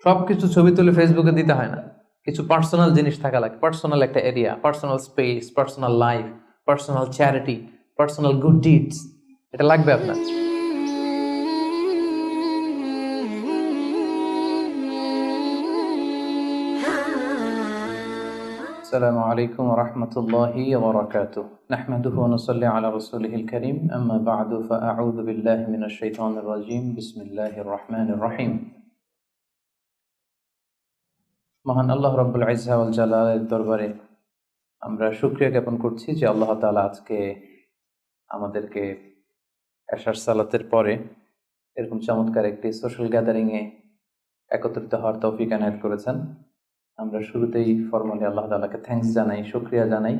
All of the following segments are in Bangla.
সবকিছু ছবি তুলে ফেসবুকে দিতে হয় না, কিছু পার্সোনাল জিনিস থাকা লাগে, পার্সোনাল একটা area, personal space, personal life, personal charity, personal good deeds, এটা লাগবে আপনার। السلام عليكم ورحمة الله وبركاته نحمده ونصلي على رسوله الكريم أما بعد فأعوذ بالله من الشيطان الرجيم بسم الله الرحمن الرحيم মহান আল্লাহ রাব্বুল ইজ্জা ওয়াল জালালের দরবারে আমরা শুকরিয়া জ্ঞাপন করছি যে আল্লাহ তাআলা আজকে আমাদেরকে এশার সালাতের পরে এরকম চমৎকার একটি সোশ্যাল গ্যাদারিংয়ে একত্রিত হওয়ার তৌফিক এনায়েত করেছেন। আমরা শুরুতেই ফরমালি আল্লাহ তাআলাকে থ্যাঙ্কস জানাই, শুকরিয়া জানাই।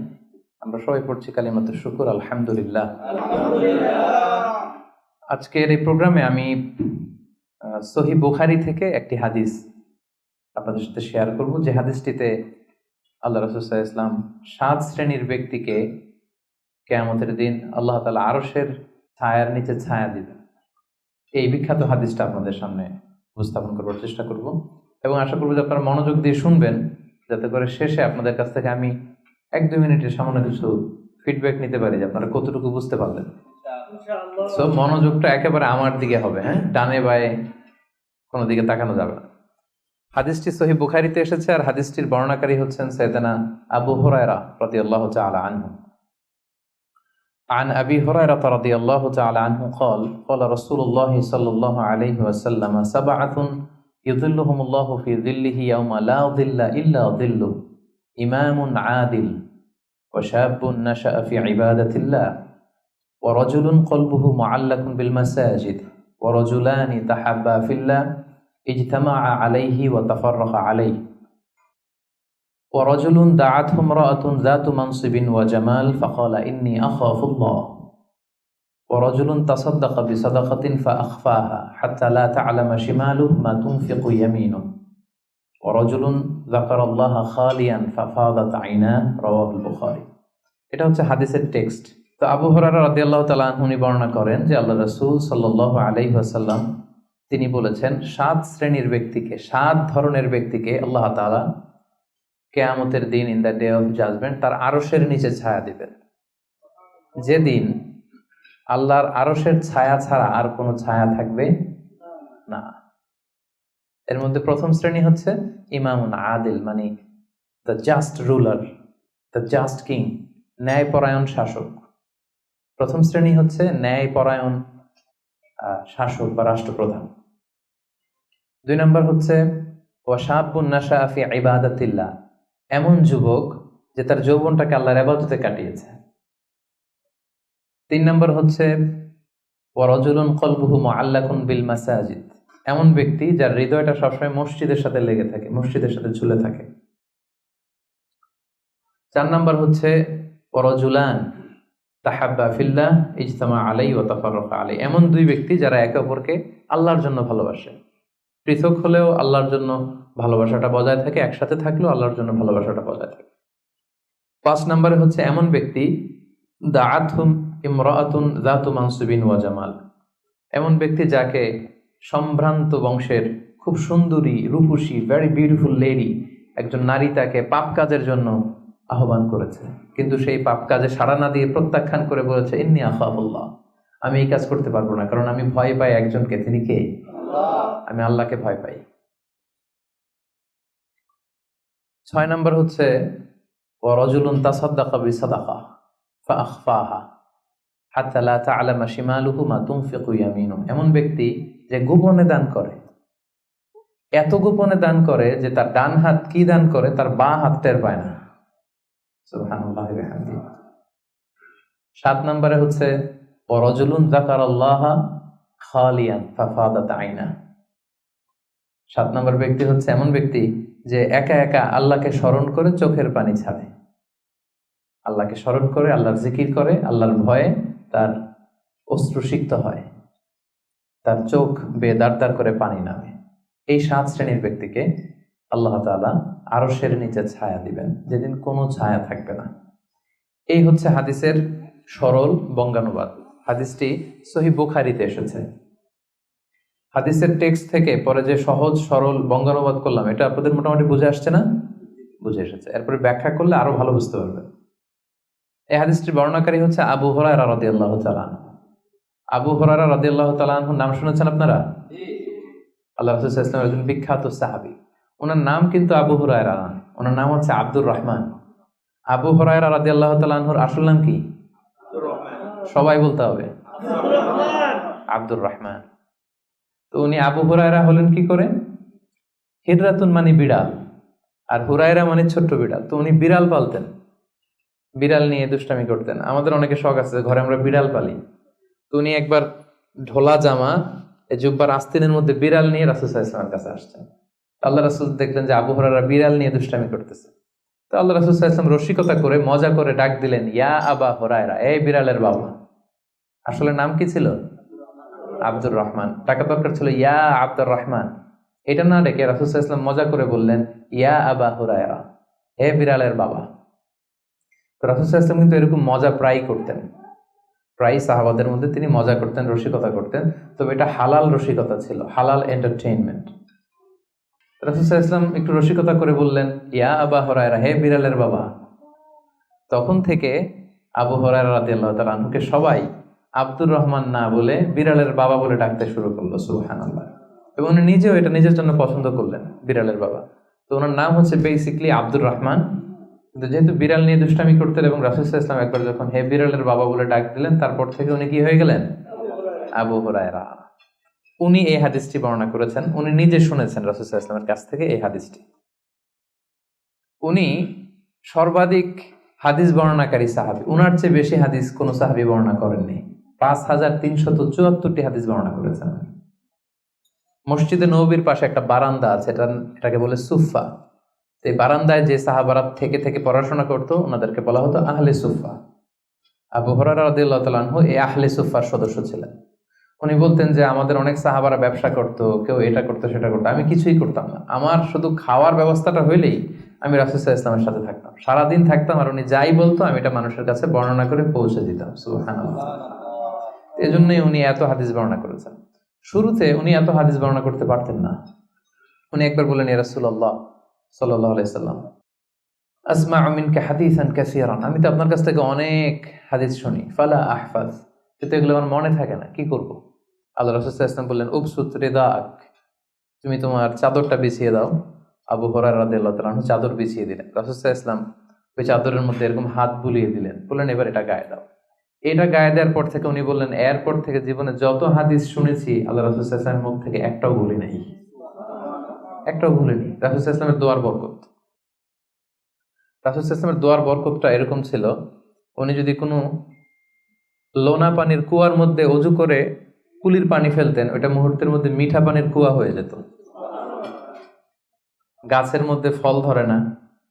আমরা সবাই পড়ছি কালিমাতুশ শুকর, আলহামদুলিল্লাহ। আজকের এই প্রোগ্রামে আমি সহিহ বুখারী থেকে একটি হাদিস আপনাদের সাথে শেয়ার করব, যে হাদিসটিতে আল্লাহ রাসূল সাল্লাল্লাহু আলাইহি ওয়াসাল্লাম 7 শ্রেণীর ব্যক্তিকে কিয়ামতের দিন আল্লাহ তাআলা আরশের ছায়ার নিচে ছায়া দিবেন। এই বিখ্যাত হাদিসটা আপনাদের সামনে উপস্থাপন করার চেষ্টা করব এবং আশা করব যে আপনারা মনোযোগ দিয়ে শুনবেন, যাতে করে শেষে আপনাদের কাছ থেকে আমি 1-2 মিনিটের সামান্য কিছু ফিডব্যাক নিতে পারি যে আপনারা কতটুকু বুঝতে পারলেন। সো মনোযোগটা একেবারে আমার দিকে হবে, হ্যাঁ, ডানে বায়ে কোনো দিকে তাকানো যাবে না। হাদিসটি সহিহ বুখারীতে এসেছে আর হাদিসটির বর্ণনাকারী হচ্ছেন সাইয়েদনা আবু হুরায়রা রাদিয়াল্লাহু তাআলা আনহু। عن أبي هريرة رضي الله تعالى عنه قال قال رسول الله صلى الله عليه وسلم 7 يظلهم الله في ظله يوم لا ظل إلا ظله إمام عادل وشاب نشأ في عبادة الله ورجل قلبه معلق بالمساجد ورجلان تحابا في الله اجتمعا عليه وتفرقا عليه ورجل دعته امرأة ذات منصب وجمال فقال إني أخاف الله ورجل تصدق بصدقة فأخفاها حتى لا تعلم شماله ما تنفق يمينه ورجل ذكر الله خاليا ففاضت عيناه رواه البخاري। এটা হচ্ছে হাদিসের টেক্সট। তো আবু হুরায়রা রাদিয়াল্লাহু তাআলা আনহু বর্ণনা করেন যে আল্লাহ রাসূল সাল্লাল্লাহু আলাইহি ওয়াসাল্লাম তিনি বলেছেন 7 শ্রেণীর ব্যক্তিকে, 7 ধরনের ব্যক্তিকে আল্লাহ তাআলা কিয়ামতের দিন in the day of judgement তার আরশের নিচে ছায়া দিবেন, যেদিন আল্লাহর আরশের ছায়া ছাড়া আর কোনো ছায়া থাকবে না। এর মধ্যে প্রথম শ্রেণী হচ্ছে ইমামুন আদিল, মানে the just ruler, the just king, ন্যায়পরায়ণ শাসক। প্রথম শ্রেণী হচ্ছে ন্যায়পরায়ণ শাসক বা রাষ্ট্রপ্রধান। 2 নম্বর হচ্ছে ওয়াশাবুন নাশা ফি ইবাদাতিল্লাহ, এমন যুবক যে তার যৌবনটাকে আল্লাহর ইবাদতে কাটিয়েছে। 3 নম্বর হচ্ছে ওয়ারাজুলুন কলবুহু মুআল্লাকুন বিল মাসাজিদ, এমন ব্যক্তি যার হৃদয়টা সবসময় মসজিদের সাথে লেগে থাকে, মসজিদের সাথে ঝুলে থাকে। 4 নম্বর হচ্ছে ওয়ারাজুলান তাহাব্বা ফিল্লাহ ইজতামা আলাইহি ওয়া তাফাররাকা আলাইহি, এমন 2 ব্যক্তি যারা একে অপরকে আল্লাহর জন্য ভালোবাসে, পৃথক হলেও আল্লাহর জন্য ভালোবাসাটা বজায় থাকে, একসাথে থাকলেও আল্লাহর জন্য ভালোবাসাটা বজায় থাকে। 5 নম্বরে হচ্ছে এমন ব্যক্তি দাআতহুম ইমরাআতুন যাতু মানসিবিন ওয়া জামাল, এমন ব্যক্তি যাকে সম্ভ্রান্ত বংশের খুব সুন্দরী, রূপসী, ভেরি বিউটিফুল লেডি, একজন নারী তাকে পাপ কাজের জন্য আহ্বান করেছে, কিন্তু সেই পাপ কাজে সাড়া না দিয়ে প্রত্যাখ্যান করে বলেছে ইন্নী আখাফুল্লাহ, আমি এই কাজ করতে পারবো না, কারণ আমি ভয় পাই একজনকে, তিনি কে? আমি আল্লাহকে ভয় পাই। 6 নম্বর হচ্ছে ওয়ারাজুলুন তাসাদ্দাকা বিসাদাকা ফাআখফাহা হাত্তা লা তা'লামা শিমালুহু মা তুনফিকু ইয়ামিনুহু, এমন ব্যক্তি যে গোপনে দান করে, এত গোপনে দান করে যে তার ডান হাত কি দান করে তার বাঁ হাত টের পায় না। সুবহানাল্লাহি ওয়া বিহামদিহি। 7 নম্বরে হচ্ছে ওয়ারাজুলুন যাকারাল্লাহা খালিয়ান ফাফাদাত আইনা, 7 নম্বর ব্যক্তি হচ্ছে এমন ব্যক্তি যে একা একা আল্লাহকে স্মরণ করে চোখের পানি ছাড়ে, আল্লাহকে স্মরণ করে, আল্লাহর জিকির করে, আল্লাহর ভয়ে তার অশ্রুসিক্ত হয়, তার চোখ বেয়ে দাঁড় দাঁড় করে পানি নামে। এই 7 শ্রেণীর ব্যক্তিকে আল্লাহ তাআলা আরশের নিচে ছায়া দিবেন, যেদিন কোনো ছায়া থাকবে না। এই হচ্ছে হাদিসের সরল বঙ্গানুবাদ। হাদিসটি সহিহ বুখারীতে এসেছে। হাদিসের টেক্সট থেকে পরে যে সহজ সরল বঙ্গানুবাদ করলাম, এটা আপনাদের মোটামুটি বুঝে আসছে না? বুঝে এসেছে। এরপরে ব্যাখ্যা করলে আরো ভালো বুঝতে পারবেন। এই হাদিসটির বর্ণনাকারী হচ্ছে আবু হুরায়রা রাদিয়াল্লাহু তাআলা আনহু। আবু হুরায়রা রাদিয়াল্লাহু তাআলা আনহুর নাম শুনেছেন আপনারা? আল্লাহ রাসূল সাল্লাল্লাহু আলাইহি ওয়াসাল্লাম একজন বিখ্যাত সাহাবী। ওনার নাম কিন্তু আবু হুরায়রা না, ওনার নাম হচ্ছে আব্দুর রহমান। আবু হুরায়রা রাদিয়াল্লাহু তাআলা আনহুর আসল নাম কি? সবাই বলতে হবে, আব্দুর রহমান। তো উনি আবু হুরায়রা হলেন কি করে? হিররাতুন মানে বিড়াল, আর হুরায়রা মানে ছোট্ট বিড়াল। তো উনি বিড়াল পালতেন, বিড়াল নিয়ে দুষ্টামি করতেন। আমাদের অনেকে শখ আছে, ঘরে আমরা বিড়াল পালি। তো উনি একবার ঢোলা জামা, এই জুব্বার আস্তিনের মধ্যে বিড়াল নিয়ে রাসূল সাল্লাল্লাহু আলাইহি ওয়াসাল্লামের কাছে আসছেন। আল্লাহ রাসূল দেখলেন যে আবু হুরায়রা বিড়াল নিয়ে দুষ্টামি করতেছে। তো আল্লাহ রাসূল সাল্লাল্লাহু আলাইহি ওয়াসাল্লাম রসিকতা করে মজা করে ডাক দিলেন, ইয়া আবা হুরায়রা, এই বিড়ালের বাবা। আসলে নাম কি ছিল? আব্দুর রহমান। টাকা দরকার ছিল ইয়া আব্দুর রহমান। এটা না ডেকে রাসূল সাল্লাল্লাহু আলাইহি ওয়াসাল্লাম মজা করে বললেন, ইয়া আবা হুরায়রা, হে বিড়ালের বাবা। তো রাসূল সাল্লাল্লাহু আলাইহি ওয়াসাল্লাম কিন্তু এরকম মজা প্রায় করতেন, প্রায় সাহাবাদের মধ্যে তিনি মজা করতেন, রসিকতা করতেন। তবে এটা হালাল রসিকতা ছিল, হালাল এন্টারটেইনমেন্ট। রাসূল সাল্লাল্লাহু আলাইহি ওয়াসাল্লাম একটু রসিকতা করে বললেন, ইয়া আবা হুরায়রা, হে বিড়ালের বাবা। তখন থেকে আবু হুরায়রা রাদিয়াল্লাহু তাআলা আনহুকে সবাই আব্দুর রহমান না বলে বিড়ালের বাবা বলে ডাকতে শুরু করলো। সুবহানাল্লাহ। এবং উনি নিজেও এটা নিজের জন্য পছন্দ করলেন, বিড়ালের বাবা। তো ওনার নাম হচ্ছে বেসিক্যালি আব্দুর রহমান, কিন্তু যেহেতু বিড়াল নিয়ে দুষ্টামি করতেন এবং রাসূল সাল্লাল্লাহু আলাইহি ওয়াসাল্লাম একবার যখন হে বিড়ালের বাবা বলে ডাক দিলেন, তারপর থেকে উনি কি হয়ে গেলেন? আবু হুরায়রা। উনি এই হাদিসটি বর্ণনা করেছেন, উনি নিজে শুনেছেন রাসূল সাল্লাল্লাহু আলাইহি ওয়াসাল্লামের কাছ থেকে এই হাদিসটি। উনি সর্বাধিক হাদিস বর্ণনাকারী সাহাবী, উনার চেয়ে বেশি হাদিস কোন সাহাবী বর্ণনা করেননি। 5374টি হাদিস বর্ণনা করেছেন। মসজিদে নববীর পাশে একটা বারান্দা আছে, এটাকে বলে সুফা। এই বারান্দায় যে সাহাবারা থেকে থেকে পড়াশোনা করতো ওনাদেরকে বলা হতো আহলে সুফা। আবু হুরায়রা রাদিয়াল্লাহু তাআলা আনহু এই আহলে সুফার সদস্য ছিলেন। উনি বলতেন যে আমাদের অনেক সাহাবারা ব্যবসা করতো, কেউ এটা করতো সেটা করতো, আমি কিছুই করতাম না। আমার শুধু খাওয়ার ব্যবস্থাটা হইলেই আমি রাসূল সাল্লাল্লাহু আলাইহি ওয়াসাল্লামের সাথে থাকতাম, সারাদিন থাকতাম, আর উনি যাই বলতো আমি এটা মানুষের কাছে বর্ণনা করে পৌঁছে দিতাম। সুবহানাল্লাহ। এজন্যই উনি এত হাদিস বর্ণনা করেছেন। শুরুতে উনি এত হাদিস বর্ণনা করতে পারতেন না। উনি একবার বললেন, ইয়া রাসূলুল্লাহ সাল্লাল্লাহু আলাইহি সাল্লাম, আসমাউ মিনকা হাদিসান কাসীরান, আমি তো আপনার কাছ থেকে অনেক হাদিস শুনি, ফালা আহফাজ, কিন্তু এগুলো আমার মনে থাকে না, কি করব? আল্লাহ রাসূল সাল্লাল্লাহু আলাইহি ওয়াসাল্লাম বললেন, উবসুত রিদাক, তুমি তোমার চাদরটা বিছিয়ে দাও। আবু হুরায়রা রাদিয়াল্লাহু তাআলা আনহু চাদর বিছিয়ে দিলেন। রাসূল সাল্লাল্লাহু আলাইহি ওয়াসাল্লাম ওই চাদরের মধ্যে এরকম হাত বুলিয়ে দিলেন, বললেন এবার এটা গায়ে দাও। এটা গায়ে দেওয়ার পর থেকে উনি বললেন, এরপর থেকে জীবনে যত হাদিস শুনেছি আল্লাহ রাসূল সাল্লাল্লাহু আলাইহি ওয়াসাল্লামের মুখ থেকে একটাও ভুলি নাই, একটাও ভুলিনি। রাসূল সাল্লাল্লাহু আলাইহি ওয়াসাল্লামের দোয়ার বরকত, রাসূল সাল্লাল্লাহু আলাইহি ওয়াসাল্লামের দোয়ার বরকতটা এরকম ছিল, উনি যদি কোনো লোনা পানির কুয়ার মধ্যে অজু করে কুলির পানি ফেলতেন, ওইটা মুহূর্তের মধ্যে মিঠা পানির কুয়া হয়ে যেত। গাছের মধ্যে ফল ধরে না,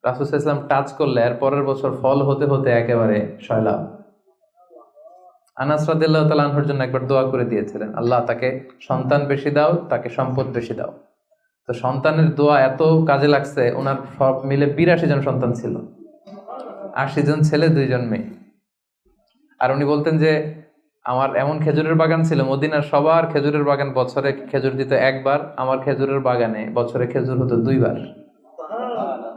রাসূল সাল্লাল্লাহু আলাইহি ওয়াসাল্লাম টাচ করলে এর পরের বছর ফল হতে হতে একেবারে সয়লাব। আনাস রাদিয়াল্লাহু তাআলা আনহুর জন্য একবার দোয়া করে দিয়েছিলেন, আল্লাহ তাকে সন্তান বেশি দাও, তাকে সম্পদ বেশি দাও। তো সন্তানের দোয়া এত কাজে লাগছে, ওনার সব মিলে 82 জন সন্তান ছিল, 80 জন ছেলে 2 জন মেয়ে। আর উনি বলতেন যে আমার এমন খেজুরের বাগান ছিল, মদিনার সবার খেজুরের বাগান বছরে খেজুর দিত একবার, আমার খেজুরের বাগানে বছরে খেজুর হতো 2 বার।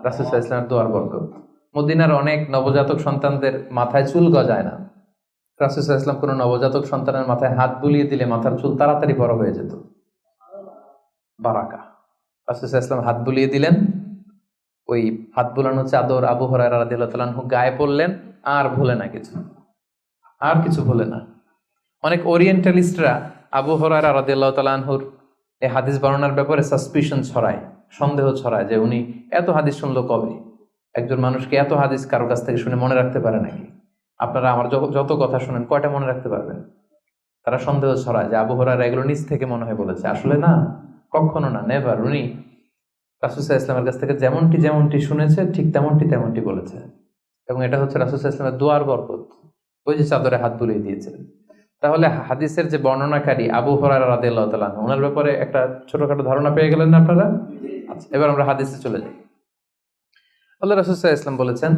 রাসূল সাল্লাল্লাহু আলাইহি ওয়াসাল্লামের দোয়ার বরকত। মদিনার অনেক নবজাতক সন্তানদের মাথায় চুল গজায় না, রাসূল সাল্লাল্লাহু আলাইহি ওয়াসাল্লাম কোনো নবজাতক সন্তানের মাথায় হাত বুলিয়ে দিলে মাথার চুল তাড়াতাড়ি বড় হয়ে যেত। বারাকা। রাসূল সাল্লাল্লাহু আলাইহি ওয়াসাল্লাম হাত বুলিয়ে দিলেন, ওই হাত বুলানো চাদর আবু হুরায়রা রাদিয়াল্লাহু তাআলা আনহু গায়ে পড়লেন, আর ভুলে না কিছু, আর কিছু ভুলে না। অনেক ওরিয়েন্টালিস্টরা আবু হুরায়রা রাদিয়াল্লাহু তাআলা আনহুর এই হাদিস বর্ণনার ব্যাপারে সাসপিশন ছড়ায়, সন্দেহ ছড়ায় যে উনি এত হাদিস শুনলো কবে? একজন মানুষকে এত হাদিস কারো কাছ থেকে শুনে মনে রাখতে পারে নাকি? আপনারা আমার যত কথা শুনেন কয়টা মনে রাখতে পারবেন? তারা সন্দেহ ছড়ায় যে আবু হুরায়রা এগুলো নিজ থেকে মনে হয় বলেছে। আসলে না, কখনো না, নেভার। উনি রাসূল সাল্লাল্লাহু আলাইহি ওয়াসাল্লামের কাছ থেকে যেমনটি শুনেছে ঠিক তেমনটি বলেছে। এবং এটা হচ্ছে রাসূল সাল্লাল্লাহু আলাইহি ওয়াসাল্লামের দোয়ার বরকত। ওই যে চাদরে হাত বুলিয়ে দিয়েছিলেন। তাহলে হাদিসের যে বর্ণনাকারী আবু হুরায়রা রাদিয়াল্লাহু তাআলা আনহু, ওনার ব্যাপারে একটা ছোটখাটো ধারণা পেয়ে গেলেন না আপনারা? আচ্ছা, এবার আমরা হাদিসে চলে যাই। আল্লাহ রাসূল সাল্লাল্লাহু আলাইহি ওয়াসাল্লাম বলেছেন,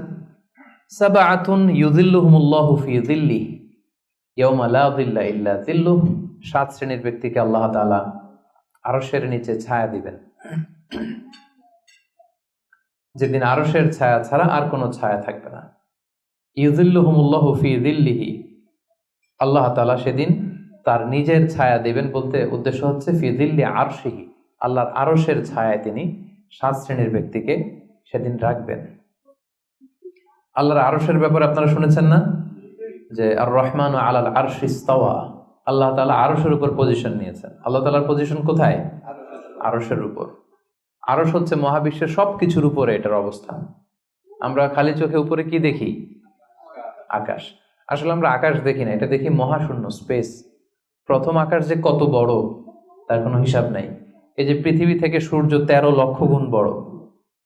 সাবআতুন ইউযিল্লুহুমুল্লাহু ফি যিল্লিহি ইয়াওমা লা যিল্লা ইল্লা যিল্লুহু, 7 শ্রেণীর ব্যক্তিকে আল্লাহ তাআলা আরশের নিচে ছায়া দিবেন, যেদিন আরশের ছায়া ছাড়া আর কোনো ছায়া থাকবে না। ইউযিল্লুহুমুল্লাহু ফি যিল্লিহি, আল্লাহ তাআলা সেদিন তার নিজের ছায়া দিবেন, বলতে উদ্দেশ্য হচ্ছে ফি যিল্লি আরশিহি, আল্লাহর আরশের ছায়ায় তিনি 7 শ্রেণীর ব্যক্তিকে সেদিন রাখবেন। আল্লাহর আরশের ব্যাপারে আপনারা শুনেছেন না, যে আর রহমানু আলাল আরশি ইস্তাওয়া, আল্লাহ তাআলা আরশের উপর পজিশন নিয়েছেন। আল্লাহ তাআলার পজিশন কোথায়? আরশের উপর। আরশ হচ্ছে মহাবিশ্বের সবকিছুর উপরে এটার অবস্থান। আমরা খালি চোখে উপরে কি দেখি? আকাশ। আসলে আমরা আকাশ দেখি না, এটা দেখি মহাশূন্য, স্পেস। প্রথম আকাশ যে কত বড় তার কোনো হিসাব নাই। এই যে পৃথিবী থেকে সূর্য 13 লক্ষ গুণ বড়,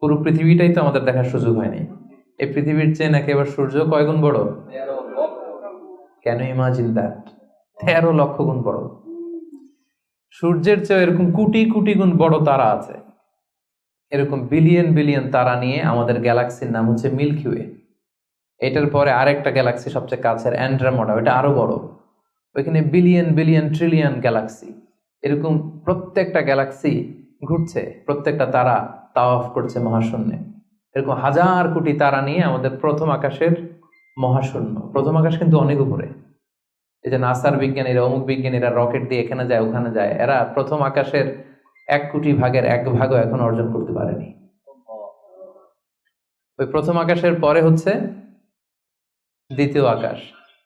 পুরো পৃথিবীটাই তো আমাদের দেখার সুযোগ হয়নি। এই পৃথিবীর চেয়ে নাকি এবার সূর্য কয় গুণ বড়? Can you imagine that? 13 লক্ষ গুণ বড়। সূর্যের চেয়ে এরকম কোটি কোটি গুণ বড় তারা আছে। এরকম বিলিয়ন বিলিয়ন তারা নিয়ে আমাদের গ্যালাক্সির নাম হচ্ছে মিল্কি ওয়ে। এটার পরে আরেকটা গ্যালাক্সি সবচেয়ে কাছের অ্যান্ড্রোমেডা, ওটা আরো বড়। ওইখানে বিলিয়ন বিলিয়ন ট্রিলিয়ন গ্যালাক্সি। এরকম প্রত্যেকটা গ্যালাক্সি ঘুরছে, প্রত্যেকটা তারা তাওয়াফ করছে মহাশূন্যে। এরকম হাজার কোটি তারা নিয়ে আমাদের প্রথম আকাশের মহাশূন্য। প্রথম আকাশ কিন্তু অনেক উপরে। এই যে নাসার বিজ্ঞানীরা, অমুক বিজ্ঞানীরা রকেট দিয়ে এখানে যায় ওখানে যায়, এরা প্রথম আকাশের 1 কোটি ভাগের 1 ভাগও এখন অর্জন করতে পারেনি। ওই প্রথম আকাশের পরে হচ্ছে দ্বিতীয় আকাশ।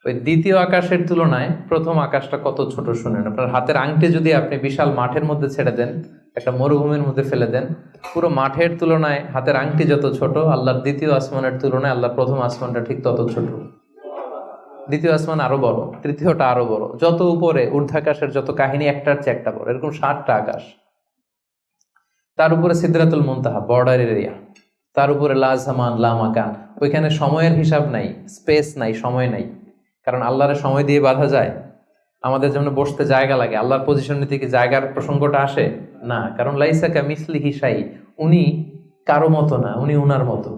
ওই দ্বিতীয় আকাশের তুলনায় প্রথম আকাশটা কত ছোট শুনেন। আপনার হাতের আংটি যদি আপনি বিশাল মাঠের মধ্যে ছেড়ে দেন, একটা মরুভূমির মধ্যে ফেলে দেন, পুরো মাঠের তুলনায় হাতের আংটি যত ছোট, আল্লাহর দ্বিতীয় আসমানের তুলনায় আল্লাহর প্রথম আসমানটা ঠিক তত ছোট। দ্বিতীয় আসমান আরো বড়, তৃতীয়টা আরো বড়। যত উপরে ঊর্ধ্বাকাশের যত কাহিনী একটার চেয়ে একটা বড়, এরকম 7টা আকাশ। তার উপরে সিদরাতুল মুনতাহা, বর্ডার এরিয়া। তার উপরে লা জামান লা মাকান, ওইখানে সময়ের হিসাব নাই, স্পেস নাই, সময় নাই। কারণ আল্লাহর সময় দিয়ে বাঁধা যায়? আমাদের যেমন বসতে জায়গা লাগে, আল্লাহর পজিশন নিতে কি জায়গার প্রসঙ্গটা আসে না? কারণ লাইসা কামিসলিহি শাই, উনি কারো মতো না, উনি উনার মতো।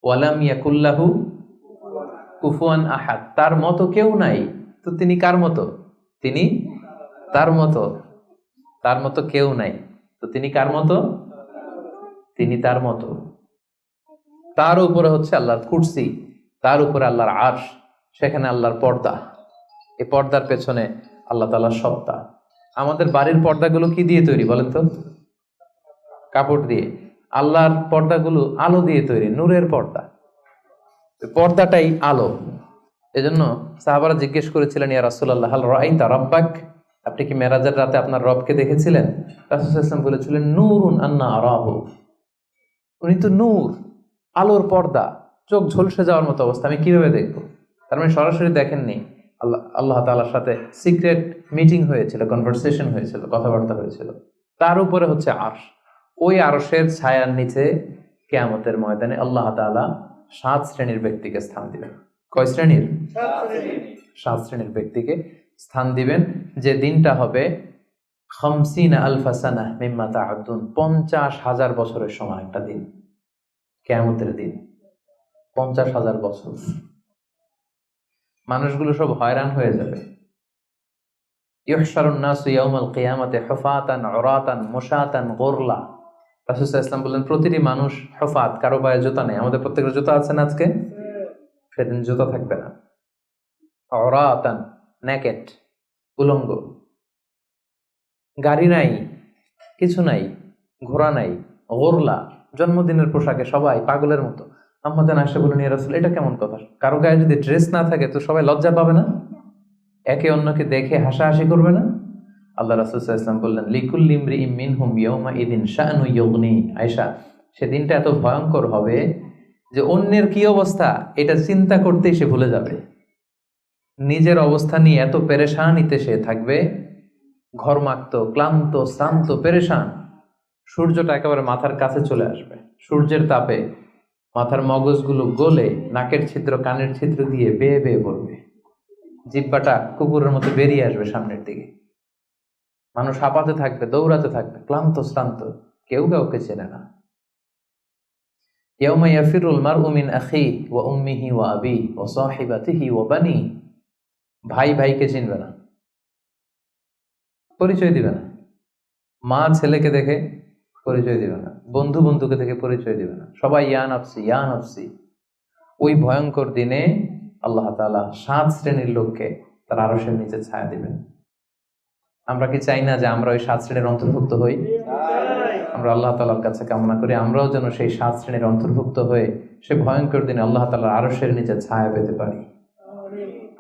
ওয়ালাম ইয়াকুল্লাহু কুফুয়ান আহাদ, তার মতো কেউ নাই। তো তিনি কার মতো? তিনি তার মতো। তার মতো কেউ নাই, তো তিনি কার মতো? তিনি তার মতো। তার উপরে হচ্ছে আল্লাহর কুরসি, তার উপরে আল্লাহর আরশ, সেখানে আল্লাহর পর্দা। এই পর্দার পেছনে আল্লাহ তাআলার সত্তা। আমাদের বাড়ির পর্দাগুলো কি দিয়ে তৈরি বলেন তো? কাপড় দিয়ে। আল্লাহর পর্দাগুলো আলো দিয়ে তৈরি, নূরের পর্দা। পর্দাটাই আলো। এজন্য সাহাবারা জিজ্ঞেস করেছিলেন, ইয়া রাসূলুল্লাহ হাল রাআইতা রাব্বাক, আপনি কি মেরাজের রাতে আপনার রবকে দেখেছিলেন? রাসূল সাল্লাল্লাহু আলাইহি ওয়াসাল্লাম বলেছিলেন, নূরুন আন্না আরাহু, উনি তো নূর, আলোর পর্দা, চোখ ঝলসে যাওয়ার মতো অবস্থা, আমি কিভাবে দেখবো? তার মানে সরাসরি দেখেননি। আল্লাহ তাআলার সাথে সিক্রেট মিটিং হয়েছিল, কনভারসেশন হয়েছিল, কথাবার্তা হয়েছিল। তার উপরে হচ্ছে আরশ। ওই আরশের ছায়ার নিচে কিয়ামতের ময়দানে আল্লাহ তাআলা 7 শ্রেণীর ব্যক্তিকে স্থান দিবেন। কয় শ্রেণীর? 7 শ্রেণীর ব্যক্তিকে স্থান দিবেন, যে দিনটা হবে 50 আলফা সানাহ মিম্মা তা'উদ্দুন, 50,000 বছরের সমান একটা দিন। কিয়ামতের দিন 50,000 বছর। মানুষগুলো সব হয়রান হয়ে যাবে। ইহশারুন নাসু ইয়াউমাল কিয়ামাতি হুফাতান উরাতান মুশাতান গুরলা। রাসূল সাল্লাল্লাহু আলাইহি ওয়াসাল্লাম বললেন, প্রতিটি মানুষ হুফাত, কারো পায়ে জুতা নেই। আমাদের প্রত্যেকের জুতা আছে না আজকে? সেদিন জুতা থাকবে না। উরাতান, নেকেড, উলঙ্গ। গাড়ি নাই, কিছু নাই, ঘোড়া নাই, গুরলা, জন্মদিনের পোশাকে সবাই পাগলের মতো। আম্মাজান আয়েশা বলেন, ইয়া রাসূল, এটা কেমন কথা? কারো গায়ে যদি ড্রেস না থাকে তো সবাই লজ্জা পাবে না? একে অন্যকে দেখে হাসাহাসি করবে না? আল্লাহ রাসূল সাল্লাল্লাহু আলাইহি ওয়াসাল্লাম বললেন, লিকুল্লি ইমরিইম মিনহুম ইয়াওমা ইদিন শাআনু ইউগনি। আয়েশা, সেদিনটা এত ভয়ঙ্কর হবে যে অন্যের কি অবস্থা এটা চিন্তা করতেই সে ভুলে যাবে। নিজের অবস্থা নিয়ে এত পেরেশানিতে সে থাকবে, ঘর্মাক্ত, ক্লান্ত, শ্রান্ত, পেরেশান। সূর্যটা একেবারে মাথার কাছে চলে আসবে। সূর্যের তাপে মাথার মগজগুলো গলে নাকের ছিদ্র, কানের ছিদ্র দিয়ে বেয়ে বেয়ে পড়বে। জিহ্বাটা কুকুরের মতো বেরিয়ে আসবে সামনের দিকে। মানুষ হাঁপাতে থাকবে, দৌড়াতে থাকবে, ক্লান্ত শ্রান্ত, কেউ কাউকে চেনে না। ইয়াউমা ইয়াফিরুল মারউ মিন আখিহি ওয়া উম্মিহি ওয়া আবিহি ওয়া সাহিবাতিহি ওয়া বানিহি। ভাই ভাইকে চিনবে না, পরিচয় দিবে না। মা ছেলেকে দেখে পরিচয় দিবে না, বন্ধু বন্ধুকে দেখে পরিচয় দিবে না, সবাই ইয়া নাফসি ইয়া নাফসি। ওই ভয়ঙ্কর দিনে আল্লাহ তাআলা 7 শ্রেণীর লোককে তার আরশের নিচে ছায়া দিবেন। আমরা কি চাই না যে আমরা ওই 7 শ্রেণীর অন্তর্ভুক্ত হই? আমরা আল্লাহ তাআলার কাছে কামনা করি আমরাও যেন সেই 7 শ্রেণীর অন্তর্ভুক্ত হয়ে সে ভয়ঙ্কর দিনে আল্লাহ তাআলার আরশের নিচে ছায়া পেতে পারি।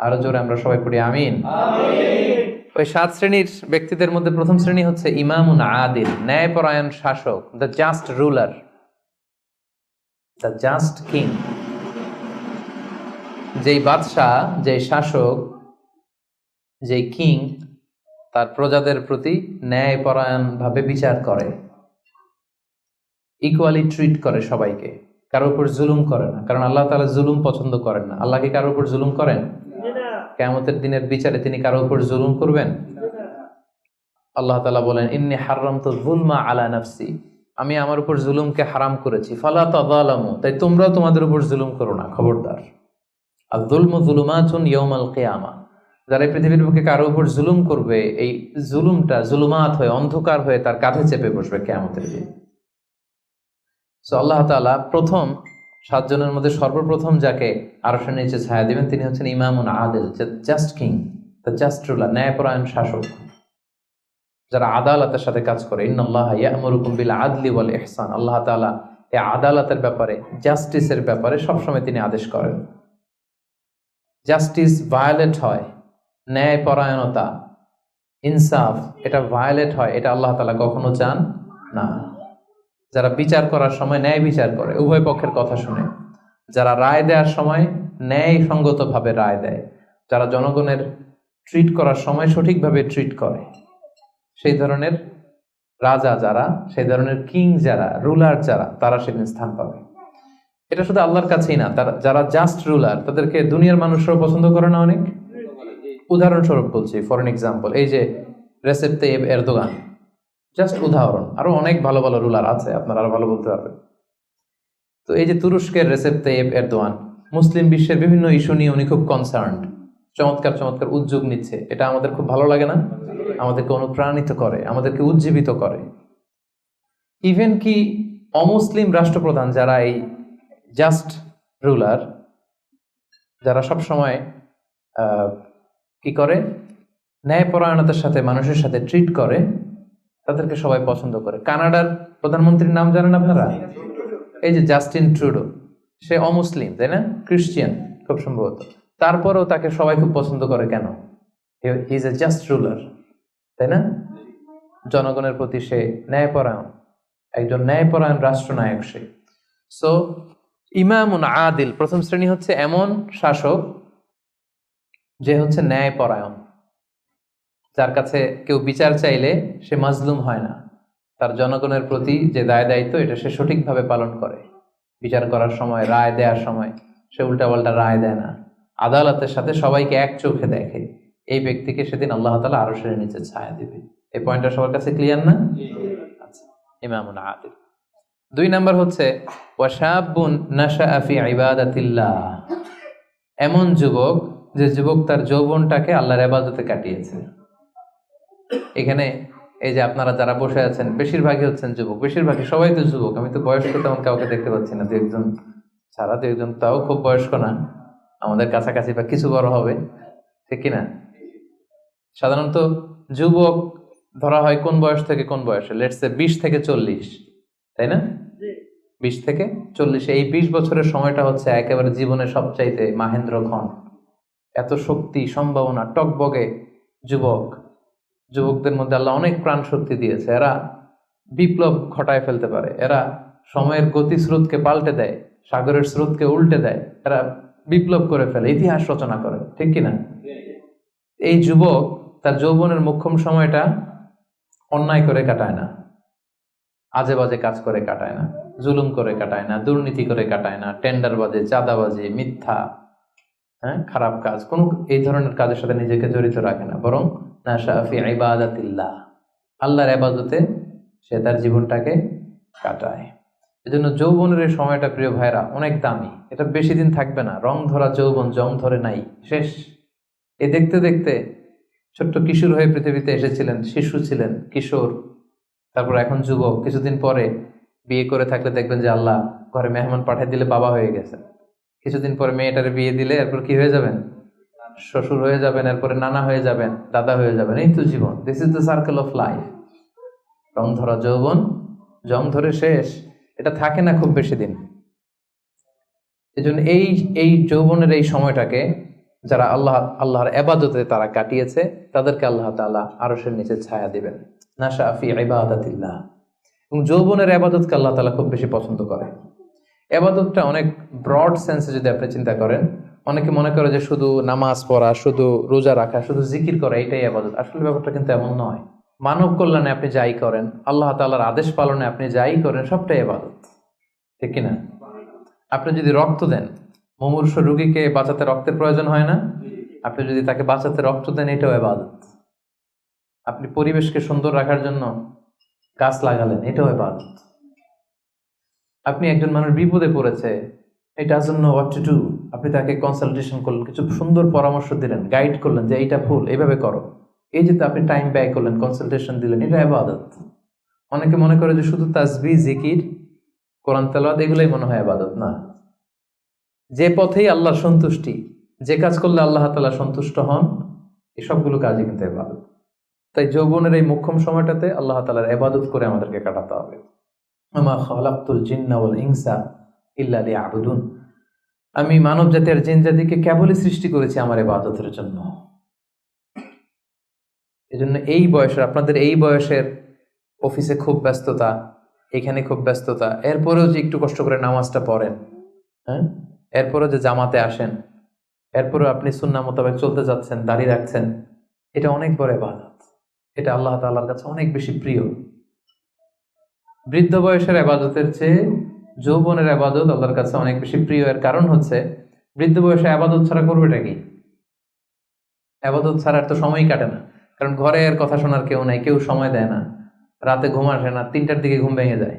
আরো জোরে আমরা সবাই পড়ি আমিন। ওই 7 শ্রেণীর ব্যক্তিদের মধ্যে প্রথম শ্রেণী হচ্ছে ইমামুন আদিল, ন্যায়পরায়ণ শাসক, the just ruler, the just king. যেই বাদশাহ, যেই শাসক, যেই কিং তার প্রজাদের প্রতি ন্যায়পরায়ণ ভাবে বিচার করে, ইকুয়ালি ট্রিট করে সবাইকে, কারোর উপর জুলুম করে না। কারণ আল্লাহ তাআলা জুলুম পছন্দ করেন না। আল্লাহ কি কারোর উপর জুলুম করেন? কিয়ামতের দিনের বিচারে তিনি কারোর উপর জুলুম করবেন? আল্লাহ তাআলা বলেন ইন্নী হাররামতু যুলমা আলা নাফসি, আমি আমার উপর জুলুমকে হারাম করেছি, ফালা তাযালামু, তাই তোমরাও তোমাদের উপর জুলুম করো না, খবরদার। আয-যুলমু যুলুমাতুন ইয়াউমাল কিয়ামা, যারা এই পৃথিবীর বুকে কারো উপর জুলুম করবে, এই জুলুমটা জুলুমাত হয়ে, অন্ধকার হয়ে তার কাঁধে চেপে বসবে কিয়ামতের দিন। সো আল্লাহ তাআলা প্রথম 7 জনের মধ্যে সর্বপ্রথম যাকে আরশের নিচে ছায়া দিবেন তিনি হচ্ছেন ইমামুন আদিল, just king, the just ruler, ন্যায়পরায়ণ শাসক, যারা আদালতের সাথে কাজ করে। ইন্নাল্লাহা ইয়া'মুরুকুম বিল আদলি ওয়াল ইহসান, আল্লাহ তাআলা এই আদালতের ব্যাপারে, জাস্টিসের ব্যাপারে সবসময় তিনি আদেশ করেন। জাস্টিস ভায়োলেট হয়, ন্যায়পরায়ণতা, ইনসাফ, এটা ভায়োলেট হয়, এটা আল্লাহ তাআলা কখনো চান না। যারা বিচার করার সময় ন্যায় বিচার করে, উভয় পক্ষের কথা শুনে, যারা রায় দেওয়ার সময় ন্যায়সঙ্গতভাবে রায় দেয়, যারা জনগণের ট্রিট করার সময় সঠিকভাবে ট্রিট করে, সেই ধরনের রাজা যারা, সেই ধরনের কিং যারা, রুলার যারা, তারা সেদিন স্থান পাবে। এটা শুধু আল্লাহর কাছেই না, তারা যারা জাস্ট রুলার তাদেরকে দুনিয়ার মানুষরাও পছন্দ করে না অনেক। উদাহরণস্বরূপ বলছি, ফর এন এক্সাম্পল, এই যে রেসেপ তাইয়েব এরদোগান, জাস্ট উদাহরণ, আরো অনেক ভালো ভালো রুলার আছে, আপনারা আরো ভালো বলতে পারবেন। তো এই যে তুরস্কের রেসেপ তাইয়েব এরদোয়ান, মুসলিম বিশ্বের বিভিন্ন ইস্যু নিয়ে উনি খুব কনসার্নড, চমৎকার চমৎকার উদ্যোগ নিচ্ছে, এটা আমাদের খুব ভালো লাগে না? আমাদেরকে অনুপ্রাণিত করে, আমাদেরকে উজ্জীবিত করে। ইভেন কি অমুসলিম রাষ্ট্রপ্রধান যারা এই জাস্ট রুলার, যারা সব সময় কি করে, ন্যায়পরায়ণতার সাথে মানুষের সাথে ট্রিট করে, তাদেরকে সবাই পছন্দ করে। কানাডার প্রধানমন্ত্রীর নাম জানেন আপনারা? এই যে জাস্টিন ট্রুডো, সে অমুসলিম, তাই না? খ্রিস্টিয়ান খুব সম্ভবত, তারপরেও তাকে সবাই খুব পছন্দ করে। কেন? He is a just ruler, তাই না? জনগণের প্রতি সে ন্যায়পরায়ণ, একজন ন্যায়পরায়ণ রাষ্ট্রনায়ক সে। সো ইমামুন আদিল, প্রথম শ্রেণী হচ্ছে এমন শাসক যে হচ্ছে ন্যায়পরায়ণ, যার কাছে কেউ বিচার চাইলে সে মাজলুম হয় না, তার জনগণের প্রতি যে দায় দায়িত্ব এটা সে সঠিকভাবে পালন করে। বিচার করার সময়, রায় দেওয়ার সময় সে উল্টাপাল্টা রায় দেয় না, আদালতের সাথে সবাইকে এক চোখে দেখে। এই ব্যক্তিকে সেদিন আল্লাহ তাআলা আরশের নিচে ছায়া দিবে। এই পয়েন্টটা সবার কাছে ক্লিয়ার না? আচ্ছা, ইমামুন আদিল। 2 নাম্বার হচ্ছে ওয়াশাবুন নাশাআ ফি ইবাদাতিল্লাহ, এমন যুবক যে যুবক তার যৌবনটাকে আল্লাহর ইবাদতে কাটিয়েছে। এখানে এই যে আপনারা যারা বসে আছেন বেশিরভাগই হচ্ছেন যুবক, বেশিরভাগই, সবাই তো যুবক। আমি তো বয়স্ক তেমন কাউকে দেখতে পাচ্ছি না, 2-1 ছাড়া, 2-1 তাও খুব বয়স্ক না, আমাদের কাছাকাছি বা কিছু বড় হবে, ঠিক কিনা? সাধারণত যুবক ধরা হয় কোন বয়স থেকে কোন বয়সে? লেটস সে 20 থেকে 40, তাই না? 20 থেকে 40, এই 20 বছরের সময়টা হচ্ছে একেবারে জীবনের সবচাইতে মাহেন্দ্র ক্ষণ। এত শক্তি, সম্ভাবনা, টকবগে যুবক, যুবকদের মধ্যে আল্লাহ অনেক প্রাণ শক্তি দিয়েছে। এরা বিপ্লব ঘটায় ফেলতে পারে, এরা সময়ের গতি স্রোতকে পাল্টে দেয়, সাগরের স্রোতকে উল্টে দেয়, এরা বিপ্লব করে ফেলে, ইতিহাস রচনা করে, ঠিক কিনা? এই যুবক তার যৌবনের মোক্ষম সময়টা অন্যায় করে কাটায় না, আজে বাজে কাজ করে কাটায় না, জুলুম করে কাটায় না, দুর্নীতি করে কাটায় না, টেন্ডারবাজি, চাঁদাবাজি, মিথ্যা, খারাপ কাজ, কোন এই ধরনের কাজের সাথে নিজেকে জড়িত রাখে না, বরং নাশা ফি ইবাদাতিল্লাহ, আল্লাহর ইবাদতে সে তার জীবনটাকে কাটায়। এজন্য যৌবনের এই সময়টা প্রিয় ভাইরা অনেক দামি, এটা বেশি দিন থাকবে না। রং ধরা যৌবন জং ধরে নাই, শেষ। এ দেখতে দেখতে ছোট্ট কিশোর হয়ে পৃথিবীতে এসেছিলেন, শিশু ছিলেন, কিশোর, তারপর এখন যুবক, কিছুদিন পরে বিয়ে করে থাকলে দেখবেন যে আল্লাহ ঘরে মেহমান পাঠিয়ে দিলে বাবা হয়ে গেছে। কিছুদিন পরে মেয়েটারে বিয়ে দিলে এরপর কি হয়ে যাবেন? শ্বশুর হয়ে যাবেন, এরপরে নানা হয়ে যাবেন, দাদা হয়ে যাবেন। এই তো জীবন, this is the circle of life. রং ধরা যৌবন, জং ধরে শেষ, এটা থাকে না খুব বেশি দিন। এই জন্য এই যৌবনের এই সময়টাকে যারা আল্লাহর ইবাদতে তারা কাটিয়েছে, তাদেরকে আল্লাহ তাআলা আরশের নিচে ছায়া দিবেন। নাশা ফি ইবাদাতিল্লাহ। এবং যৌবনের ইবাদতকে আল্লাহ তাআলা খুব বেশি পছন্দ করে। ইবাদতটা অনেক ব্রড সেন্সে যদি আপনি চিন্তা করেন, অনেকে মনে করে যে শুধু নামাজ পড়া, শুধু রোজা রাখা, শুধু জিকির করা এটাই ইবাদত। আসলে ব্যাপারটা কিন্তু এমন নয়। মানব কল্যাণে আপনি যাই করেন, আল্লাহ তাআলার আদেশ পালনে আপনি যাই করেন, সবটাই ইবাদত, ঠিক কিনা? আপনি যদি রক্ত দেন, মুমূর্ষ রোগীকে বাঁচাতে রক্তের প্রয়োজন হয় না? আপনি যদি তাকে বাঁচাতে রক্ত দেন, এটাও ইবাদত। আপনি পরিবেশকে সুন্দর রাখার জন্য গাছ লাগালেন, এটাও ইবাদত। আপনি একজন মানুষ বিপদে পড়েছে, it doesn't know what to do, আপনি তাকে কনসালটেশন করলেন, কিছু সুন্দর পরামর্শ দিলেন, গাইড করলেন যে এইটা ভুল, এইভাবে করো, এই যে আপনি টাইম ব্যয় করলেন, কনসালটেশন দিলেন, এটা ইবাদত। অনেকে মনে করে যে শুধু তাসবিহ, জিকির, কোরআন তেলাওয়াত এগুলোই মনে হয় ইবাদত। না, যে পথেই আল্লাহর সন্তুষ্টি, যে কাজ করলে আল্লাহ তাআলা সন্তুষ্ট হন, এই সবগুলো কাজই কিন্তু ইবাদত। তাই যৌবনের এই মোক্ষম সময়টাতে আল্লাহ তাআলার ইবাদত করে আমাদেরকে কাটাতে হবে। আমা খালাকতুল জিন্না ওয়াল ইনসা ইল্লা লিয়াবুদুন। আমি মানব জাতি আর জিন জাতিকে কেবলই সৃষ্টি করেছি আমার ইবাদতের জন্য। এজন্য এই বয়সের, আপনাদের এই বয়সের অফিসে খুব ব্যস্ততা, এখানে খুব ব্যস্ততা, এরপরেও যে একটু কষ্ট করে নামাজটা পড়েন, হ্যাঁ, এরপরেও যে জামাতে আসেন, এরপরেও আপনি সুন্নাহ মোতাবেক চলতে যাচ্ছেন, দাড়ি রাখছেন, এটা অনেক বড় ইবাদত। এটা আল্লাহ তাআলার কাছে অনেক বেশি প্রিয়। বৃদ্ধ বয়সের ইবাদতের চেয়ে যৌবনের ইবাদত আল্লাহর কাছে অনেক বেশি প্রিয়। এর কারণ হচ্ছে, বৃদ্ধ বয়সে ইবাদত ছাড়া করবেটা কি? ইবাদত ছাড়া তো সময়ই কাটে না। কারণ ঘরে এর কথা শোনার কেউ নাই, কেউ সময় দেয় না, রাতে ঘুম আসে না, 3টার দিকে ঘুম ভেঙে যায়।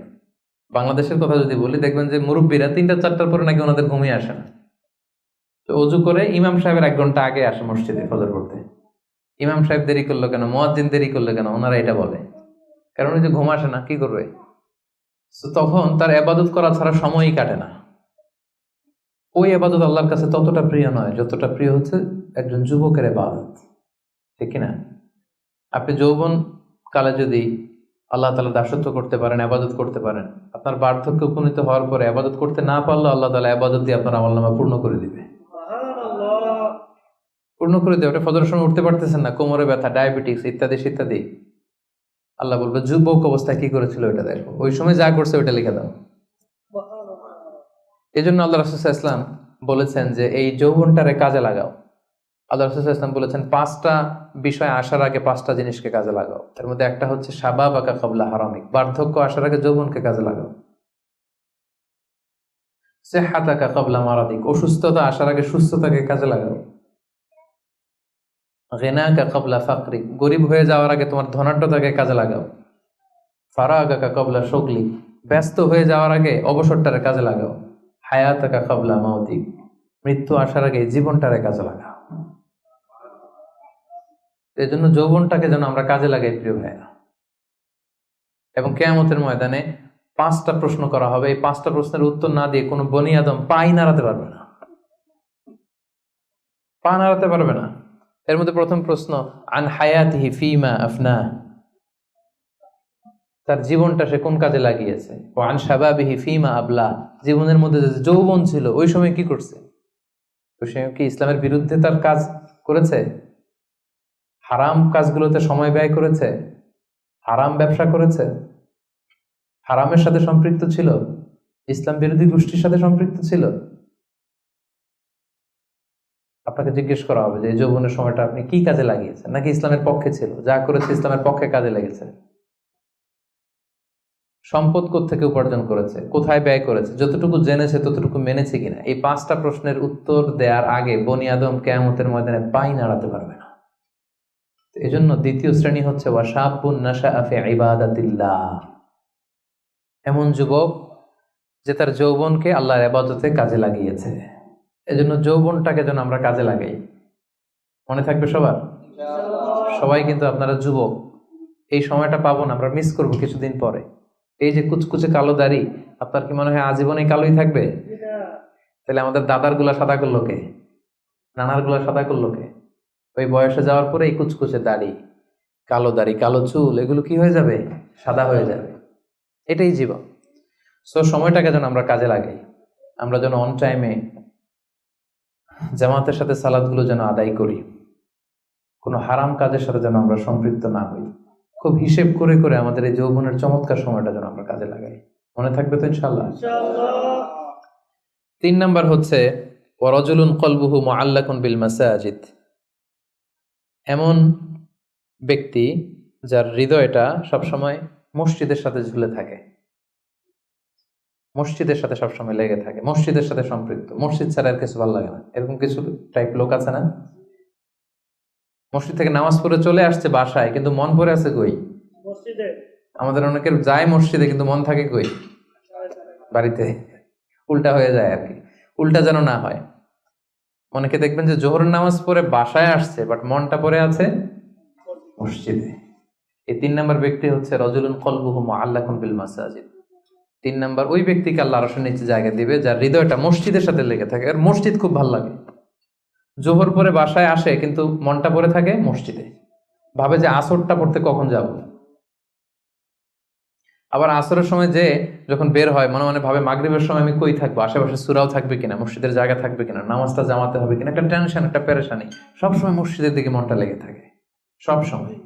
বাংলাদেশের কথা যদি বলি, দেখবেন যে মুরব্বীরা 3টা-4টার পরে নাকি ওনাদের ঘুমিয়ে আসে না। তো অজু করে ইমাম সাহেবের 1 ঘন্টা আগে আসে মসজিদে ফজর পড়তে। ইমাম সাহেব দেরি করলো কেন, মুয়াজ্জিন দেরি করলো কেন, ওনারা এটা বলে। কারণ ওই যে ঘুম আসে না, কি করবে? তো তখন তার ইবাদত করা ছাড়া সময়ই কাটে না। ওই ইবাদত আল্লাহর কাছে ততটা প্রিয় নয় যতটা প্রিয় হচ্ছে একজন যুবকের ইবাদত, ঠিক কিনা? আপনি যৌবন কালে যদি আল্লাহ তাআলা দাসত্ব করতে পারেন, ইবাদত করতে পারেন, আপনার বার্ধক্যে উপনীত হওয়ার পরে ইবাদত করতে না পারলেও আল্লাহ তাআলা ইবাদত দিয়ে আপনার আমলনামা পূর্ণ করে দিবে। পূর্ণ করে দেবে। ফজরের সময় উঠতে পারতেছেন না, কোমরে ব্যথা, ডায়াবেটিস ইত্যাদি ইত্যাদি, আল্লাহ বলবে যুবক অবস্থায় কি করেছিল ওইটা দেখো, ওই সময় যা করছে ওইটা লিখে দাও। এই জন্য আল্লাহ রাসূল সাল্লাল্লাহু আলাইহি ওয়াসাল্লাম বলেছেন যে এই যৌবনটারে কাজে লাগাও। আল্লাহ রাসূল সাল্লাল্লাহু আলাইহি ওয়াসাল্লাম বলেছেন 5টা বিষয় আসার আগে 5টা জিনিসকে কাজে লাগাও। এর মধ্যে একটা হচ্ছে শাবাবাকা ক্বাবলা হারামিক, বার্ধক্য আসার আগে যৌবনকে কাজে লাগাও। সিহহাতাকা ক্বাবলা মারাদিক, অসুস্থতা আসার আগে সুস্থতাকে কাজে লাগাও। গিনাকা ক্বাবলা ফাকরিক, গরিব হয়ে যাওয়ার আগে তোমার ধনাঢ্যতাকে কাজে লাগাও। ফারাগাকা ক্বাবলা শুগলিক, ব্যস্ত হয়ে যাওয়ার আগে অবসরটারে কাজে লাগাও। হায়াতাকা ক্বাবলা মাউতিক, মৃত্যু আসার আগে জীবনটারে কাজে লাগাও। এই জন্য যৌবনটাকে যেন আমরা কাজে লাগাই প্রিয় ভাইরা। এবং কিয়ামতের ময়দানে 5টা প্রশ্ন করা হবে। এই 5টা প্রশ্নের উত্তর না দিয়ে কোনো বনি আদম পাই নাড়াতে পারবে না, পা নাড়াতে পারবে না। এর মধ্যে প্রথম প্রশ্ন, আন হায়াতিহি ফিমা আফনা, তার জীবনটা সে কোন কাজে লাগিয়েছে। ও আন শাবাবিহি ফিমা আবলা, জীবনের মধ্যে যে যৌবন ছিল ওই সময় কি করছে। তো সে কি ইসলামের বিরুদ্ধে তার কাজ করেছে? হারাম কাজগুলোতে সময় ব্যয় করেছে? হারাম ব্যবসা করেছে? হারামের সাথে সম্পৃক্ত ছিল? ইসলাম বিরোধী গোষ্ঠীর সাথে সম্পৃক্ত ছিল? আপনাকে জিজ্ঞেস করা হবে যে এই যৌবনের সময়টা আপনি কি কাজে লাগিয়েছেন, নাকি ইসলামের পক্ষে ছিল, যা করেছে ইসলামের পক্ষে কাজে লেগেছে। সম্পদ কোত্থেকে উপার্জন করেছে, কোথায় ব্যয় করেছে, যতটুকু জেনেছে ততটুকু মেনেছে কিনা। এই 5টা প্রশ্নের উত্তর দেওয়ার আগে বনি আদম কিয়ামতের ময়দানে পাই নাড়াতে পারবে না। এই জন্য দ্বিতীয় শ্রেণী হচ্ছে ওয়াশাবুন নাশাআ ফি ইবাদাতিল্লাহ, এমন যুবক যে তার যৌবনকে আল্লাহর ইবাদতে কাজে লাগিয়েছে। এজন্য যৌবনটাকে যেন আমরা কাজে লাগাই। মনে থাকবে সবার, সবাই কিন্তু আপনারা যুবক, এই সময়টা পাবো না, আমরা মিস করবো কিছুদিন পরে। এই যে কুচকুচে কালো দাড়ি, আপনার কি মনে হয় আজীবন এই কালোই থাকবে? তাহলে আমাদের দাদার গুলা সাদা করলো কে? নানার গুলা সাদা করলো কে? ওই বয়সে যাওয়ার পরে এই কুচকুচে দাড়ি, কালো চুল, এগুলো কি হয়ে যাবে? সাদা হয়ে যাবে। এটাই জীবন। সো সময়টাকে যেন আমরা কাজে লাগাই, আমরা যেন অন টাইমে জামাতের সাথে সালাদগুলো যেন আদায় করি, কোনো হারাম কাজের সাথে যেন আমরা সম্পৃক্ত না হই। খুব হিসেব করে করে আমাদের এই যৌবনের চমৎকার সময়টা যেন আমরা কাজে লাগাই। মনে থাকবে তো ইনশাআল্লাহ? 3 নাম্বার হচ্ছে ওয়ারাজুলুন কলবুহু মুআল্লাকুন বিল মাসাজিদ। এমন ব্যক্তি যার হৃদয়টা সবসময় মসজিদের সাথে ঝুলে থাকে, মসজিদের সাথে সবসময় লেগে থাকে, মসজিদের সাথে সম্পৃক্ত, মসজিদ ছাড়া আর কিছু ভালো লাগে না। এরকম কিছু টাইপ লোক আছে না? মসজিদ থেকে নামাজ পড়ে চলে আসছে বাসায়, কিন্তু মন পড়ে আছে কই? মসজিদে। আমাদের অনেকের যায় মসজিদে কিন্তু মন থাকে কই? বাড়িতে। উল্টা হয়ে যায় আর কি, উল্টা যেন না হয়। অনেকে দেখবেন যে জোহরের নামাজ পড়ে বাসায় আসছে, বাট মনটা পড়ে আছে মসজিদে। এই 3 নাম্বার ব্যক্তি হচ্ছে রাজুলুন কলবুহু মুআল্লাকুন বিল মাসাজিদ। 3 নাম্বার ওই ব্যক্তিকে আল্লাহ আরশের নিচে জায়গা দিবে যার হৃদয়টা মসজিদের সাথে লেগে থাকে। আর মসজিদ খুব ভালো লাগে। জোহর পরে বাসায় আসে কিন্তু মনটা পড়ে থাকে মসজিদে, ভাবে যে আসরটা পড়তে কখন যাব। আবার আসরের সময় যে যখন বের হয় মনে মনে ভাবে মাগরিবের সময় আমি কই থাকবো, আশেপাশে সূরাও থাকবে কিনা, মসজিদের জায়গা থাকবে কিনা, নামাজটা জামাতে হবে কিনা, একটা টেনশন, একটা পেরেশানি, সবসময় মসজিদের দিকে মনটা লেগে থাকে সব সময়।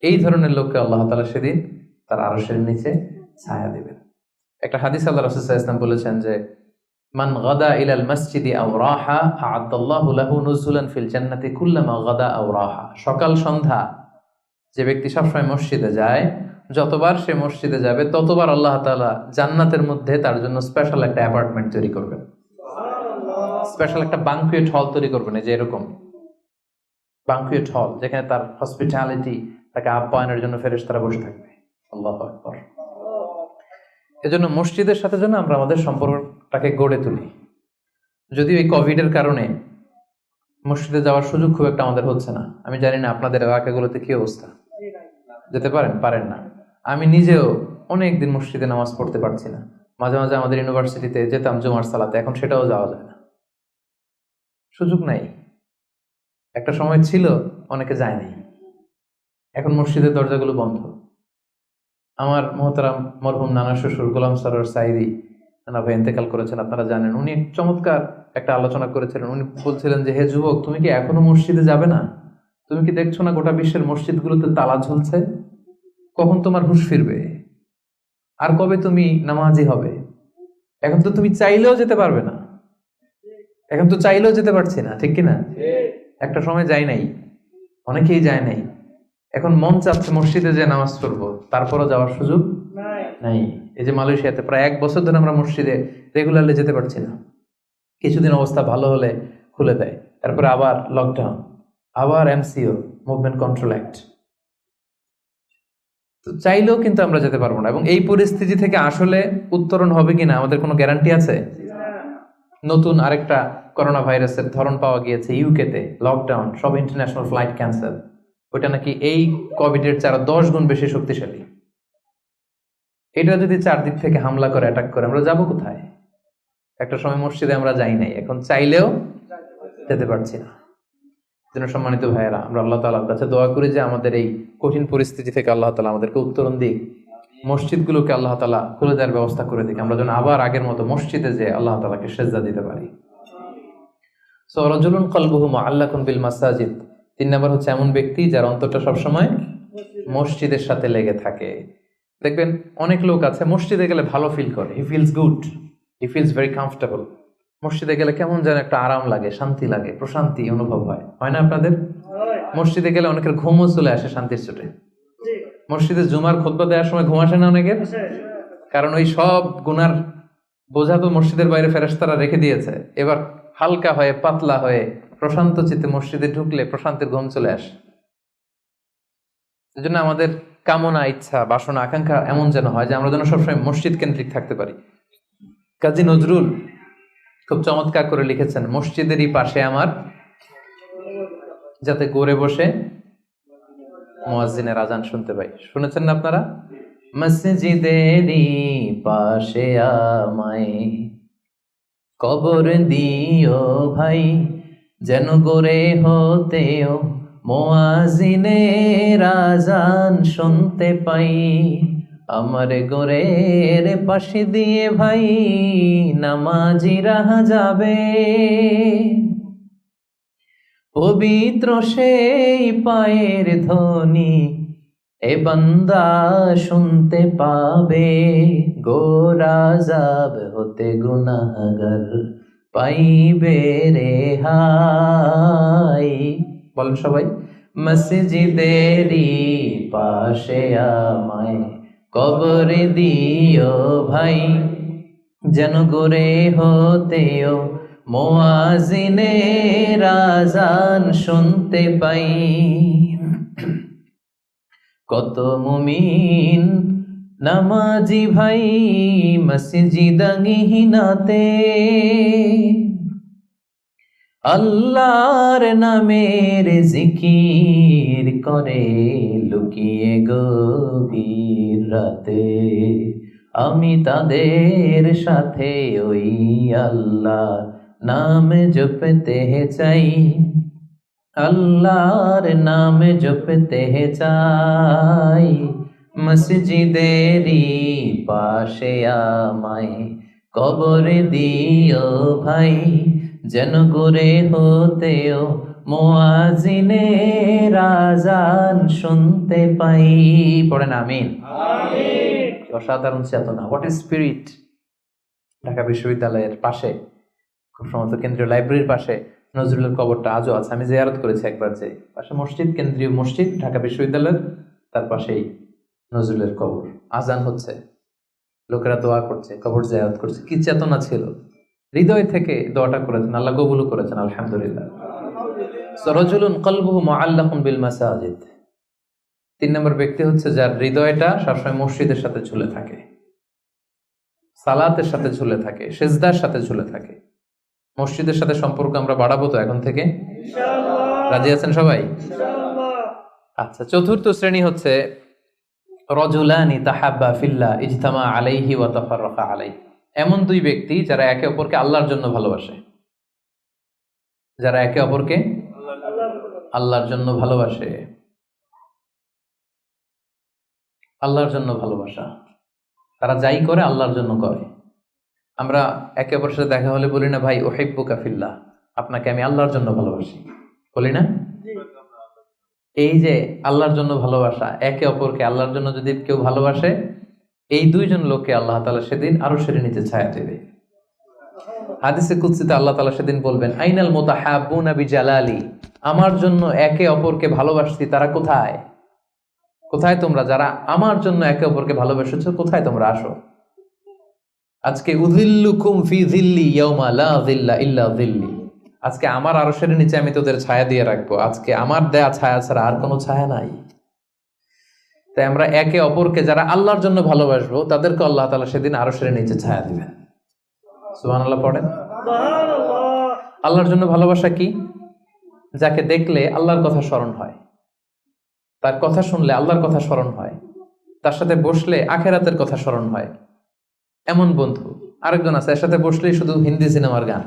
এই ধরনের লোককে আল্লাহ তাআলা সেদিন তার আরশের নিচে ছায়া দিবেন। একটা হাদিস আল্লাহ রাসূল সাল্লাল্লাহু আলাইহি ওয়াসাল্লাম বলেছেন যে মান গাদা ইলাল মসজিদি আও রাহা আ'আদাল্লাহু লাহু নুজুলান ফিল জান্নাতি কুল্লামা গাদা আও রাহা। সকাল সন্ধ্যা যে ব্যক্তি সবসময় মসজিদে যায়, যতবার সে মসজিদে যাবে ততবার আল্লাহ তাআলা জান্নাতের মধ্যে তার জন্য স্পেশাল একটা অ্যাপার্টমেন্ট তৈরি করবেন, স্পেশাল একটা বানকুয়েট হল তৈরি করবেন। এই যে এরকম বানকুয়েট হল, যেখানে তার হসপিটালিটি, তাকে আপ্যায়নের জন্য ফেরেশতারা বসে থাকবে। আল্লাহু আকবার। এজন্য মসজিদের সাথে যেন আমরা আমাদের সম্পর্কটাকে গড়ে তুলি। যদিও এই কোভিডের কারণে মসজিদে যাওয়ার সুযোগ খুব একটা আমাদের হচ্ছে না। আমি জানি না আপনাদের এলাকাগুলোতে কি অবস্থা, যেতে পারেন না। আমি নিজেও অনেকদিন মসজিদে নামাজ পড়তে পারছি না। মাঝে মাঝে আমাদের ইউনিভার্সিটিতে যেতাম জুমার সালাতে, এখন সেটাও যাওয়া যায় না, সুযোগ নাই। একটা সময় ছিল অনেকে যায় নাই, এখন মসজিদের দরজাগুলো বন্ধ। আমার মোহতারাম মরহুম নানা শ্বশুর গোলাম সরোয়ার সাইদি নানা ভাই ইন্তেকাল করেছেন, আপনারা জানেন। উনি চমৎকার একটা আলোচনা করেছিলেন। উনি বলছিলেন যে, হে যুবক, তুমি কি এখনো মসজিদে যাবে না? তুমি কি দেখছো না গোটা বিশ্বের মসজিদগুলোতে তালা ঝুলছে? কখন তোমার হুঁশ ফিরবে? আর কবে তুমি নামাজি হবে? এখন তো তুমি চাইলেও যেতে পারবে না, এখন তো চাইলেও যেতে পারছি না, ঠিক কিনা? একটা সময় যাই নাই, অনেকেই যায় নাই। এখন মন চাচ্ছে মসজিদে যে নামাজ পড়বো, তারপরও যাওয়ার সুযোগ নাই। এই যে মালয়েশিয়াতে প্রায় 1 বছর ধরে আমরা মসজিদে রেগুলারলি যেতে পারছি না। কিছুদিন অবস্থা ভালো হলে খুলে দেয়, তারপরে আবার লকডাউন, আবার এমসিও, মুভমেন্ট কন্ট্রোল অ্যাক্ট। তো চাইলেও কিন্তু আমরা যেতে পারবো না। এবং এই পরিস্থিতি থেকে আসলে উত্তরণ হবে কিনা আমাদের কোনো গ্যারান্টি আছে? নতুন আরেকটা করোনা ভাইরাসের ধরন পাওয়া গিয়েছে ইউকেতে, লকডাউন, সব ইন্টারন্যাশনাল ফ্লাইট ক্যান্সেল। ওইটা নাকি এই কোভিডের 10 গুণ বেশি শক্তিশালী। এটা যদি চারদিক থেকে হামলা করে, অ্যাটাক করে, আমরা যাবো কোথায়? একটা সময় মসজিদে আমরা যাই নাই, এখন চাইলেও যেতে পারছি না। যেন সম্মানিত ভাইয়েরা, আমরা আল্লাহ তাআলার কাছে দোয়া করি যে আমাদের এই কঠিন পরিস্থিতি থেকে আল্লাহ তাআলা আমাদেরকে উত্তরণ দিক, মসজিদগুলোকে আল্লাহ তাআলা খুলে দেওয়ার ব্যবস্থা করে দিক, আমরা যেন আবার আগের মতো মসজিদে যে আল্লাহ তাআলাকে সেজদা দিতে পারি। সো রাজুলুন কলবুহু মুআল্লাকুন বিল মাসাজিদ। 3 নাম্বার হচ্ছে এমন ব্যক্তি যার অন্তরটা সবসময় মসজিদের সাথে লেগে থাকে। দেখবেন অনেক লোক আছে মসজিদে গেলে ভালো ফিল করে, he feels good, he feels very comfortable. মসজিদে গেলে কেমন যেন একটা আরাম লাগে, শান্তি লাগে, প্রশান্তি অনুভব হয়, হয় না আপনাদের? মসজিদে গেলে অনেকের ঘুমও চলে আসে শান্তির চোটে। মসজিদে জুমার খুতবা দেওয়ার সময় ঘুম আসে না অনেকের? কারণ ওই সব গুনার বোঝা তো মসজিদের বাইরে ফেরেশতারা রেখে দিয়েছে। এবার হালকা হয়ে, পাতলা হয়ে, প্রশান্ত চিত্তে মসজিদে ঢুকলে প্রশান্তির ঘুম চলে আসে। এই জন্য আমাদের কামনা, ইচ্ছা, বাসনা, আকাঙ্ক্ষা এমন যেন হয় যে আমরা যেন সবসময় মসজিদ কেন্দ্রিক থাকতে পারি। কাজী নজরুল খুব চমৎকার করে লিখেছেন, মসজিদেরই পাশে আমার, যাতে গড়ে বসে মুয়াজ্জিনের আজান শুনতে পাই। শুনেছেন না আপনারা? মসজিদেরই পাশে আমায় কবর দিও ভাই, যেন করে হতেও মুয়াজ্জিনের আজান শুনতে পাই। আমার গোরের পাশে দিয়ে ভাই নামাজিরা যাবে, পবিত্র সেই পায়ের ধ্বনি এ বান্দা শুনতে পাবে। গোরাজাব হতে গুনাহগার পাইবে রেহাই। বলেন সবাই, মসজিদেরই পাশে আমায় কবর দিও ভাই, যেন করে হতেও মুয়াজ্জিনের আজান শুনতে পাই। কত মুমিন নামাজি ভাই মসজিদাঙ্গিনাতে আল্লাহর নামের জিকির করে লুকিয়ে গভীর রাতে। আমি তাদের সাথে ওই আল্লাহ নাম জপতে চাই, আল্লাহর নাম জপতে চাই। মসজিদেরই পাশে আমায় কবর দিও ভাই, যেন করে হতেও মুয়াজ্জিনের আজান শুনতে পাই। পড়েন আমিন। অসাধারণ চেতনা, হোয়াট ইজ স্পিরিট। ঢাকা বিশ্ববিদ্যালয়ের পাশে, খুব সম্ভবত কেন্দ্রীয় লাইব্রেরির পাশে নজরুলের কবরটা আজও আছে। আমি জিয়ারত করেছি একবার, যে পাশে মসজিদ, কেন্দ্রীয় মসজিদ ঢাকা বিশ্ববিদ্যালয়ের, তার পাশেই নজরুলের কবর। আজান হচ্ছে, লোকেরা দোয়া করছে, কবর জিয়ারত করছে। কি চেতনা ছিল! হৃদয় থেকে দোয়াটা করেছেন, আল্লাহ কবুলও করেছেন, আলহামদুলিল্লাহ। রাজুলুন কলবুহু মুআল্লাকুন বিল মাসাজিদ। 3 নম্বর ব্যক্তি হচ্ছে যার হৃদয়টা সবসময় মসজিদের সাথে ঝুলে থাকে, সালাতের সাথে ঝুলে থাকে, সিজদার সাথে ঝুলে থাকে। মসজিদের সাথে সম্পর্ক আমরা বাড়াবো তো এখন থেকে, ইনশাআল্লাহ। রাজি আছেন সবাই? ইনশাআল্লাহ। আচ্ছা, চতুর্থ শ্রেণী হচ্ছে রাজুলানি তাহাব্বা ফিল্লাহ ইজতামা আলাইহি ওয়া তাফাররাকা আলাইহি। এমন 2 ব্যক্তি যারা একে অপরকে আল্লাহর জন্য ভালোবাসে, যারা একে অপরকে আল্লাহর জন্য ভালোবাসে। আল্লাহর জন্য ভালোবাসা, তারা যাই করে আল্লাহর জন্য করে। আমরা একে অপরের সাথে দেখা হলে বলি না, ভাই উহিব্বুকা ফিল্লাহ, আপনাকে আমি আল্লাহর জন্য ভালোবাসি, বলি না? এই যে আল্লাহর জন্য ভালোবাসা, একে অপরকে আল্লাহর জন্য যদি কেউ ভালোবাসে, এই 2 জন লোককে আল্লাহ তাআলা সেদিন আরশের নিচে ছায়া দেবে। হাদিসে কুদসিতে আল্লাহ তাআলা সেদিন বলবেন, আইনাল মুতাহাব্বুনা বিজালালি, আমার জন্য একে অপরকে ভালোবাসছি তারা কোথায়? কোথায় তোমরা যারা আমার জন্য একে অপরকে ভালোবেসেছো, কোথায় তোমরা? আসো। আজকে উযিল্লুকুম ফি যিল্লি ইয়াওমা লা যিল্লা ইল্লা যিল্লি, আজকে আমার আরশের নিচে আমি তোদের ছায়া দিয়ে রাখবো। আজকে আমার দেয়া ছায়া ছাড়া আর কোনো ছায়া নাই। তাই আমরা একে অপরকে যারা আল্লাহর জন্য ভালোবাসবো, তাদেরকে আল্লাহ তাআলা সেদিন আরশের নিচে ছায়া দিবেন। সুবহানাল্লাহ পড়েন। আল্লাহর জন্য ভালোবাসা কি? যাকে দেখলে আল্লাহর কথা স্মরণ হয়, তার কথা শুনলে আল্লাহর কথা স্মরণ হয়, তার সাথে বসলে আখেরাতের কথা স্মরণ হয়, এমন বন্ধু। আরেকজন আছে, এর সাথে বসলেই শুধু হিন্দি সিনেমার গান,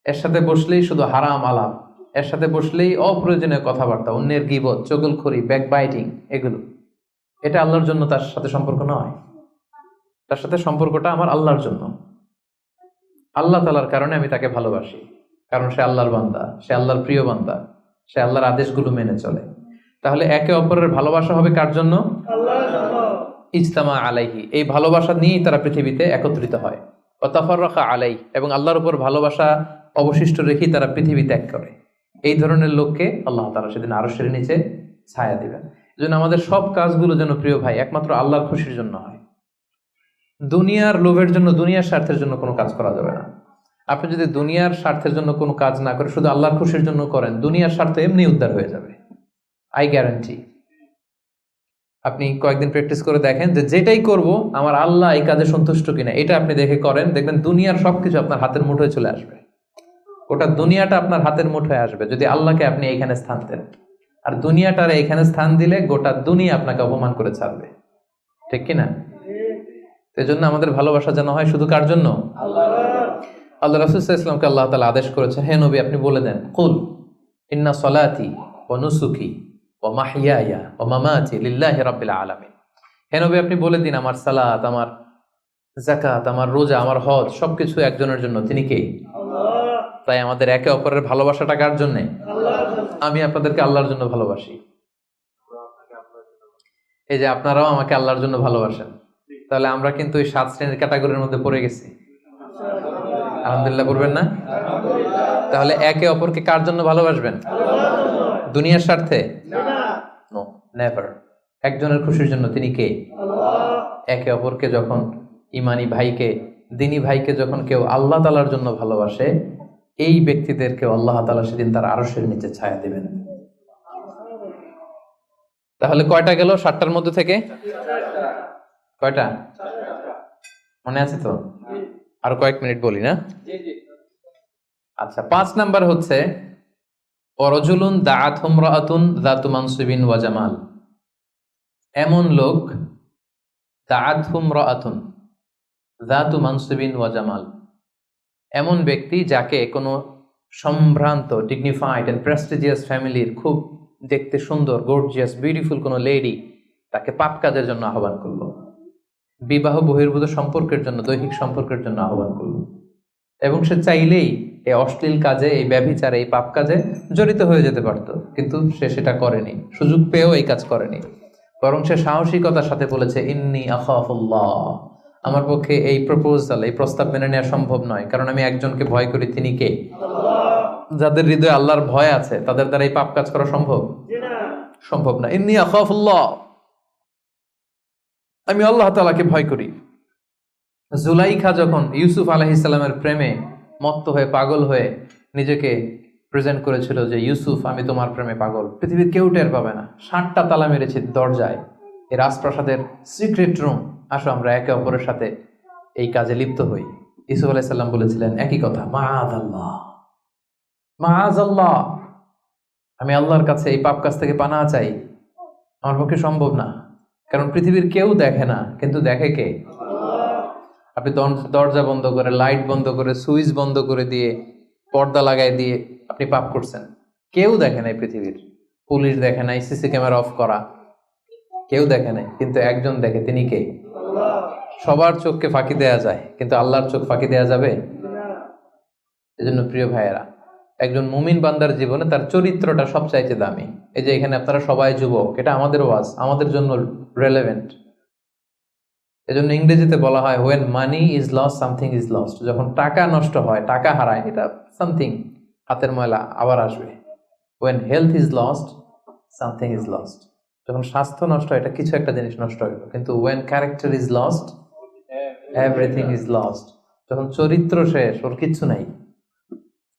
এর সাথে বসলেই শুধু হারাম আলাপ, এর সাথে বসলেই অপ্রয়োজনীয় কথাবার্তা, অন্যের গীবত, চগলখড়ি, ব্যাকবাইটিং, এগুলো। এটা আল্লাহর জন্য তার সাথে সম্পর্ক নয়। তার সাথে সম্পর্কটা আমার আল্লাহর জন্য। আল্লাহ তাআলার কারণে আমি তাকে ভালোবাসি, কারণ সে আল্লাহর বান্দা, সে আল্লাহর প্রিয় বান্দা, সে আল্লাহর আদেশগুলো মেনে চলে। তাহলে একে অপরের ভালোবাসা হবে কার জন্য? আল্লাহর জন্য। ইজতামা আলাইহি, এই ভালোবাসা নিয়েই তারা পৃথিবীতে একত্রিত হয়। ওয়া তাফাররাকা আলাইহি, এবং আল্লাহর উপর ভালোবাসা অবশিষ্ট রেখেই তারা পৃথিবী ত্যাগ করে। এই ধরনের লোককে আল্লাহ তাআলা সেদিন আরশের নিচে ছায়া দিবেন। এজন্য আমাদের সব কাজগুলো যেন প্রিয় ভাই একমাত্র আল্লাহর খুশির জন্য হয়। দুনিয়ার লোভের জন্য, দুনিয়ার স্বার্থের জন্য কোনো কাজ করা যাবে না। আপনি যদি দুনিয়ার স্বার্থের জন্য কোনো কাজ না করে শুধু আল্লাহর খুশির জন্য করেন, দুনিয়ার স্বার্থ এমনি উদ্ধার হয়ে যাবে, আই গ্যারান্টি। আপনি কয়েকদিন প্র্যাকটিস করে দেখেন যে যেটাই করব আমার আল্লাহ এই কাজে সন্তুষ্ট কিনা, এটা আপনি দেখে করেন, দেখবেন দুনিয়ার সবকিছু আপনার হাতের মুঠোয় চলে আসবে। ওটা দুনিয়াটা আপনার হাতের মুঠোয় আসবে যদি আল্লাহকে আপনি এইখানে স্থান দেন। আর দুনিয়াটারে এখানে স্থান দিলে গোটা দুনিয়া আপনাকে অপমান করে ছাড়বে, ঠিক কিনা? এজন্য আমাদের ভালোবাসা যেন হয় শুধু কার জন্য? আল্লাহ রাসূল সাল্লাল্লাহু আলাইহি ওয়াসাল্লামকে আল্লাহ তাআলা আদেশ করেছে, হে নবী আপনি বলে দেন, কুল ইন্না সলাতি ওয়া নুসুকি ওয়া মাহইয়ায়া ওয়া মামাতি লিল্লাহি রাব্বিল আলামিন। হে নবী আপনি বলে দিন, আমার সালাত, আমার যাকাত, আমার রোজা, আমার হজ সবকিছু একজনের জন্য, তিনি কে? আল্লাহ। তাই আমাদের একে অপরের ভালোবাসাটা কার জন্য? আল্লাহর জন্য। আমি আপনাদেরকে আল্লাহর জন্য ভালোবাসি, এই যে আপনারাও আমাকে আল্লাহর জন্য ভালোবাসেন। তাহলে আমরা কিন্তু ওই 7 শ্রেণীর ক্যাটাগরির মধ্যে পড়ে গেছি। আলহামদুলিল্লাহ বলবেন না? তাহলে একে অপরকে কার জন্য ভালোবাসবেন? দুনিয়ার স্বার্থে? No, never. একজনের খুশির জন্য, তিনি কে? আল্লাহ। একে অপরকে যখন, ইমানি ভাইকে, দিনী ভাইকে যখন কেউ আল্লাহ তাআলার জন্য ভালোবাসে, এই ব্যক্তিদেরকে আল্লাহ তাআলা সেদিন তার আরশের নিচে ছায়া দিবেন। তাহলে কয়টা গেল 7টার মধ্যে থেকে? কয়টা মনে আছে তো? আর কয়েক মিনিট বলি না? আচ্ছা, 5 নাম্বার হচ্ছে ওয়ারাজুলুন দাআত ইমরাআতুন যাতু মানসিবিন ওয়া জামাল। এমন লোক, দাআত ইমরাআতুন যাতু মানসিবিন ওয়া জামাল, এমন ব্যক্তি যাকে কোনো সম্ভ্রান্ত, ডিগনিফাইড এন্ড প্রেস্টিজিয়াস ফ্যামিলির খুব দেখতে সুন্দর, গর্জিয়াস, বিউটিফুল কোনো লেডি তাকে পাপ কাজের জন্য আহ্বান করলো, বিবাহ বহির্ভূত সম্পর্কের জন্য, দৈহিক সম্পর্কের জন্য আহ্বান করলো, এবং সে চাইলেই এই অশ্লীল কাজে, এই ব্যভিচারে, এই পাপ কাজে জড়িত হয়ে যেতে পারত, কিন্তু সে সেটা করেনি, সুযোগ পেয়েও এই কাজ করেনি, বরং সে সাহসিকতার সাথে বলেছে, ইন্নী আখাফুল্লাহ, আমার পক্ষে এই প্রপোজাল, এই প্রস্তাব মেনে নেওয়া সম্ভব নয়, কারণ আমি একজনকে ভয় করি, তিনি কে? আল্লাহ। যাদের হৃদয়ে আল্লাহর ভয় আছে তাদের দ্বারা এই পাপ কাজ করা সম্ভব? সম্ভব না। ইন্নী আখাফুল্লাহ, আমি আল্লাহ তাআলাকে ভয় করি। জুলাইখা যখন ইউসুফ আলাইহিস সালামের প্রেমে মত্ত হয়ে, পাগল হয়ে নিজেকে প্রেজেন্ট করেছিল যে ইউসুফ আমি তোমার প্রেমে পাগল, পৃথিবীর কেউ টের পাবে না, 7টা তালা মেরেছে দরজায়, এই রাজপ্রাসাদের সিক্রেট রুম, আসো আমরা একে অপরের সাথে এই কাজে লিপ্ত হই। ইউসুফ আলাইহিস সালাম বলেছিলেন একই কথা, মাআযাল্লাহ, মাআযাল্লাহ, আমি আল্লাহর কাছে এই পাপ কাজ থেকে পানাহ চাই, আমার পক্ষে সম্ভব না, কারণ পৃথিবীর কেউ দেখে না, কিন্তু দেখে কে? আপনি দরজা বন্ধ করে, লাইট বন্ধ করে, সুইচ বন্ধ করে দিয়ে, পর্দা লাগাই দিয়ে আপনি পাপ করছেন, কেউ দেখে নাই পৃথিবীর, পুলিশ দেখে নাই, সিসি ক্যামেরা অফ করা, কেউ দেখে নাই, কিন্তু একজন দেখে, তিনি কে? সবার চোখকে ফাঁকি দেয়া যায়, কিন্তু আল্লাহর চোখ ফাঁকি দেয়া যাবে? এজন্য প্রিয় ভাইয়েরা, একজন মুমিন বান্দার জীবনে তার চরিত্রটা সবচাইতে দামি। এই যে এখানে আপনারা সবাই যুবক, এটা আমাদের ওয়াজ, আমাদের জন্য রেলেভেন্ট। এজন্য ইংরেজিতে বলা হয় when money is lost something is lost, যখন টাকা নষ্ট হয়, টাকা হারায়, এটা সামথিং, হাতের ময়লা আবার আসবে। when health is lost something is lost, যখন স্বাস্থ্য নষ্ট হয়, এটা কিছু একটা জিনিস নষ্ট হলো, কিন্তু when character is lost everything is lost, যখন চরিত্র শেষ, ওর কিচ্ছু নাই,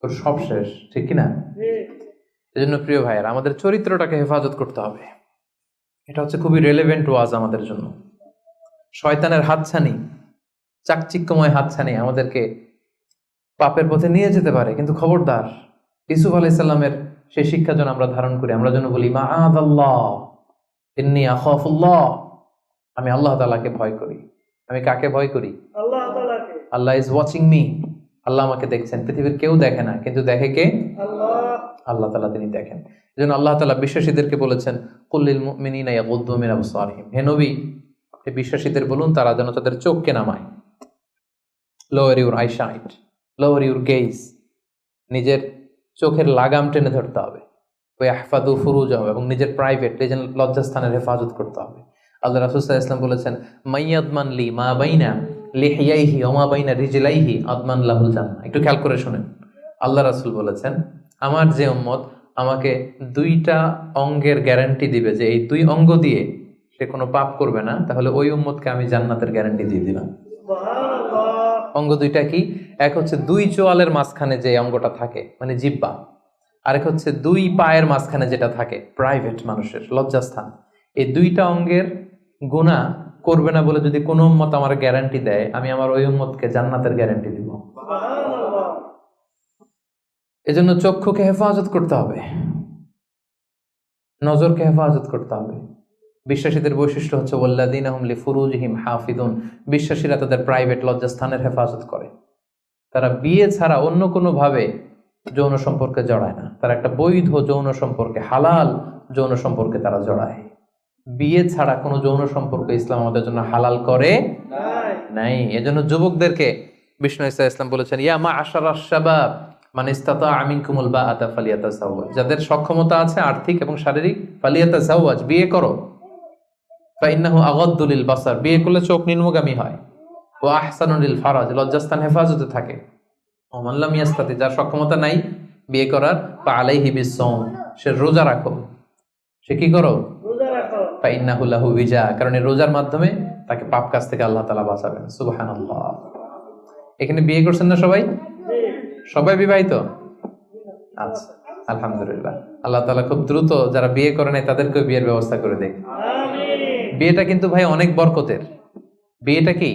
ওর সব শেষ, ঠিক কিনা? এজন্য প্রিয় ভাইয়েরা, আমাদের চরিত্রটাকে হেফাজত করতে হবে। এটা হচ্ছে খুবই রেলেভেন্ট ওয়াজ আমাদের জন্য। শয়তানের হাতছানি, চাকচিক্যময় হাতছানি আমাদেরকে পাপের পথে নিয়ে যেতে পারে, কিন্তু খবরদার, ইউসুফ আলাইহিস সালামের সেই শিক্ষা যেন আমরা ধারণ করি। আমরা যেন বলি মাআযাল্লাহ, ইন্নী আখাফুল্লাহ, আমি আল্লাহ তাআলাকে ভয় করি। আমি কাকে ভয় করি? আল্লাহ তাআলাকে। আল্লাহ ইজ ওয়াচিং মি, আল্লাহ আমাকে দেখছেন, পৃথিবীর কেউ দেখে না, কিন্তু দেখে কে? আল্লাহ। আল্লাহ তাআলা তিনি দেখেন। এজন্য আল্লাহ তাআলা বিশ্বাসীদেরকে বলেছেন, কুল লিল মুমিনিনা ইয়াগুদ্দু মিন আবসারিহিম, হে নবী বিশ্বাসীদের বলুন তারা যেন তাদের চোখকে নামায়, lower your eyesight, lower your gauge, নিজের চোখের লাগাম টেনে ধরতে হবে, ওয়াহফাযু ফুরুজাহুম, এবং নিজের প্রাইভেট, নিজের লজ্জাস্থানের হেফাজত করতে হবে। আল্লাহ রাসূল সাল্লাল্লাহু আলাইহি ওয়াসাল্লাম বলেছেন, মাইয়াদমান লি মা বাইনা লিহিয়াইহি ওয়া মা বাইনা রিজলাইহি আদমান লাহুল জান্নাহ। একটু খেয়াল করে শুনেন, আল্লাহ রাসূল বলেছেন, আমার যে উম্মত আমাকে 2টা অঙ্গের গ্যারান্টি দিবে যে এই 2 অঙ্গ দিয়ে সে কোনো পাপ করবে না, তাহলে ওই উম্মতকে আমি জান্নাতের গ্যারান্টি দিয়ে দিলাম। অঙ্গ 2টা কি? এক হচ্ছে 2 চোয়ালের মাঝখানে যে অঙ্গটা থাকে, মানে জিহ্বা, আরেক হচ্ছে 2 পায়ের মাঝখানে যেটা থাকে, প্রাইভেট, মানুষের লজ্জাস্থান। এই 2টা অঙ্গের গুনাহ করবে না বলে যদি কোনো উম্মত আমার গ্যারান্টি দেয়, আমি আমার ওই উম্মতকে জান্নাতের গ্যারান্টি দিব। এজন্য চক্ষুকে হেফাজত করতে হবে। নজরকে হেফাজত করতে হবে। বিশ্বাসীদের বৈশিষ্ট্য হচ্ছে ওয়াল্লাযীনা হুম লিফুরুজিহিম হাফিজুন, বিশ্বাসীরা তাদের প্রাইভেট লজ্জাস্থানের হেফাজত করে। তারা বিয়ে ছাড়া অন্য কোনো ভাবে যৌন সম্পর্কে জড়ায় না, তারা একটা বৈধ যৌন সম্পর্কে, হালাল যৌন সম্পর্কে তারা জড়ায়। বিয়ে ছাড়া কোনো যৌন সম্পর্ক ইসলাম আমাদের জন্য হালাল করে নাই। এজন্য যুবকদেরকে বিষ্ণু ঈসা ইসলাম বলেছেন, ইয়া মা'আশারাশ শাবাব মান ইসতাতাআ মিনকুমুল বাআতা ফালিয়াতাযাওয়াজ, যাদের সক্ষমতা আছে আর্থিক এবং শারীরিক, ফালিয়াতাযাওয়াজ, বিয়ে করো। ফাইন্নাহু আগাদ্দু লিল বাসার, বিয়ে করলে চোখ নিম্নগামী হয়। ওয়া আহসানু লিল ফারাজ, লজ্জাস্থান হেফাজতে থাকে। ওয়া মান লাম ইয়াস্তাতি, যার সক্ষমতা নাই বিয়ে করার, ফাআলাইহি বিসসাওম, সে রোজা রাখো। সে কি করো? রোজা রাখো। ফাইন্নাহু লাহু বিজা, কারণ এই রোজার মাধ্যমে তাকে পাপ কাজ থেকে আল্লাহ তাআলা বাঁচাবেন। সুবহানাল্লাহ। এখানে বিয়ে করছেন না সবাই? সবাই বিবাহিত? আচ্ছা, আলহামদুলিল্লাহ। আল্লাহ তাআলা খুব দ্রুত যারা বিয়ে করে নাই তাদেরকেও বিয়ের ব্যবস্থা করে দেয়। বিয়েটা কিন্তু ভাই অনেক বরকতের। বিয়েটা কি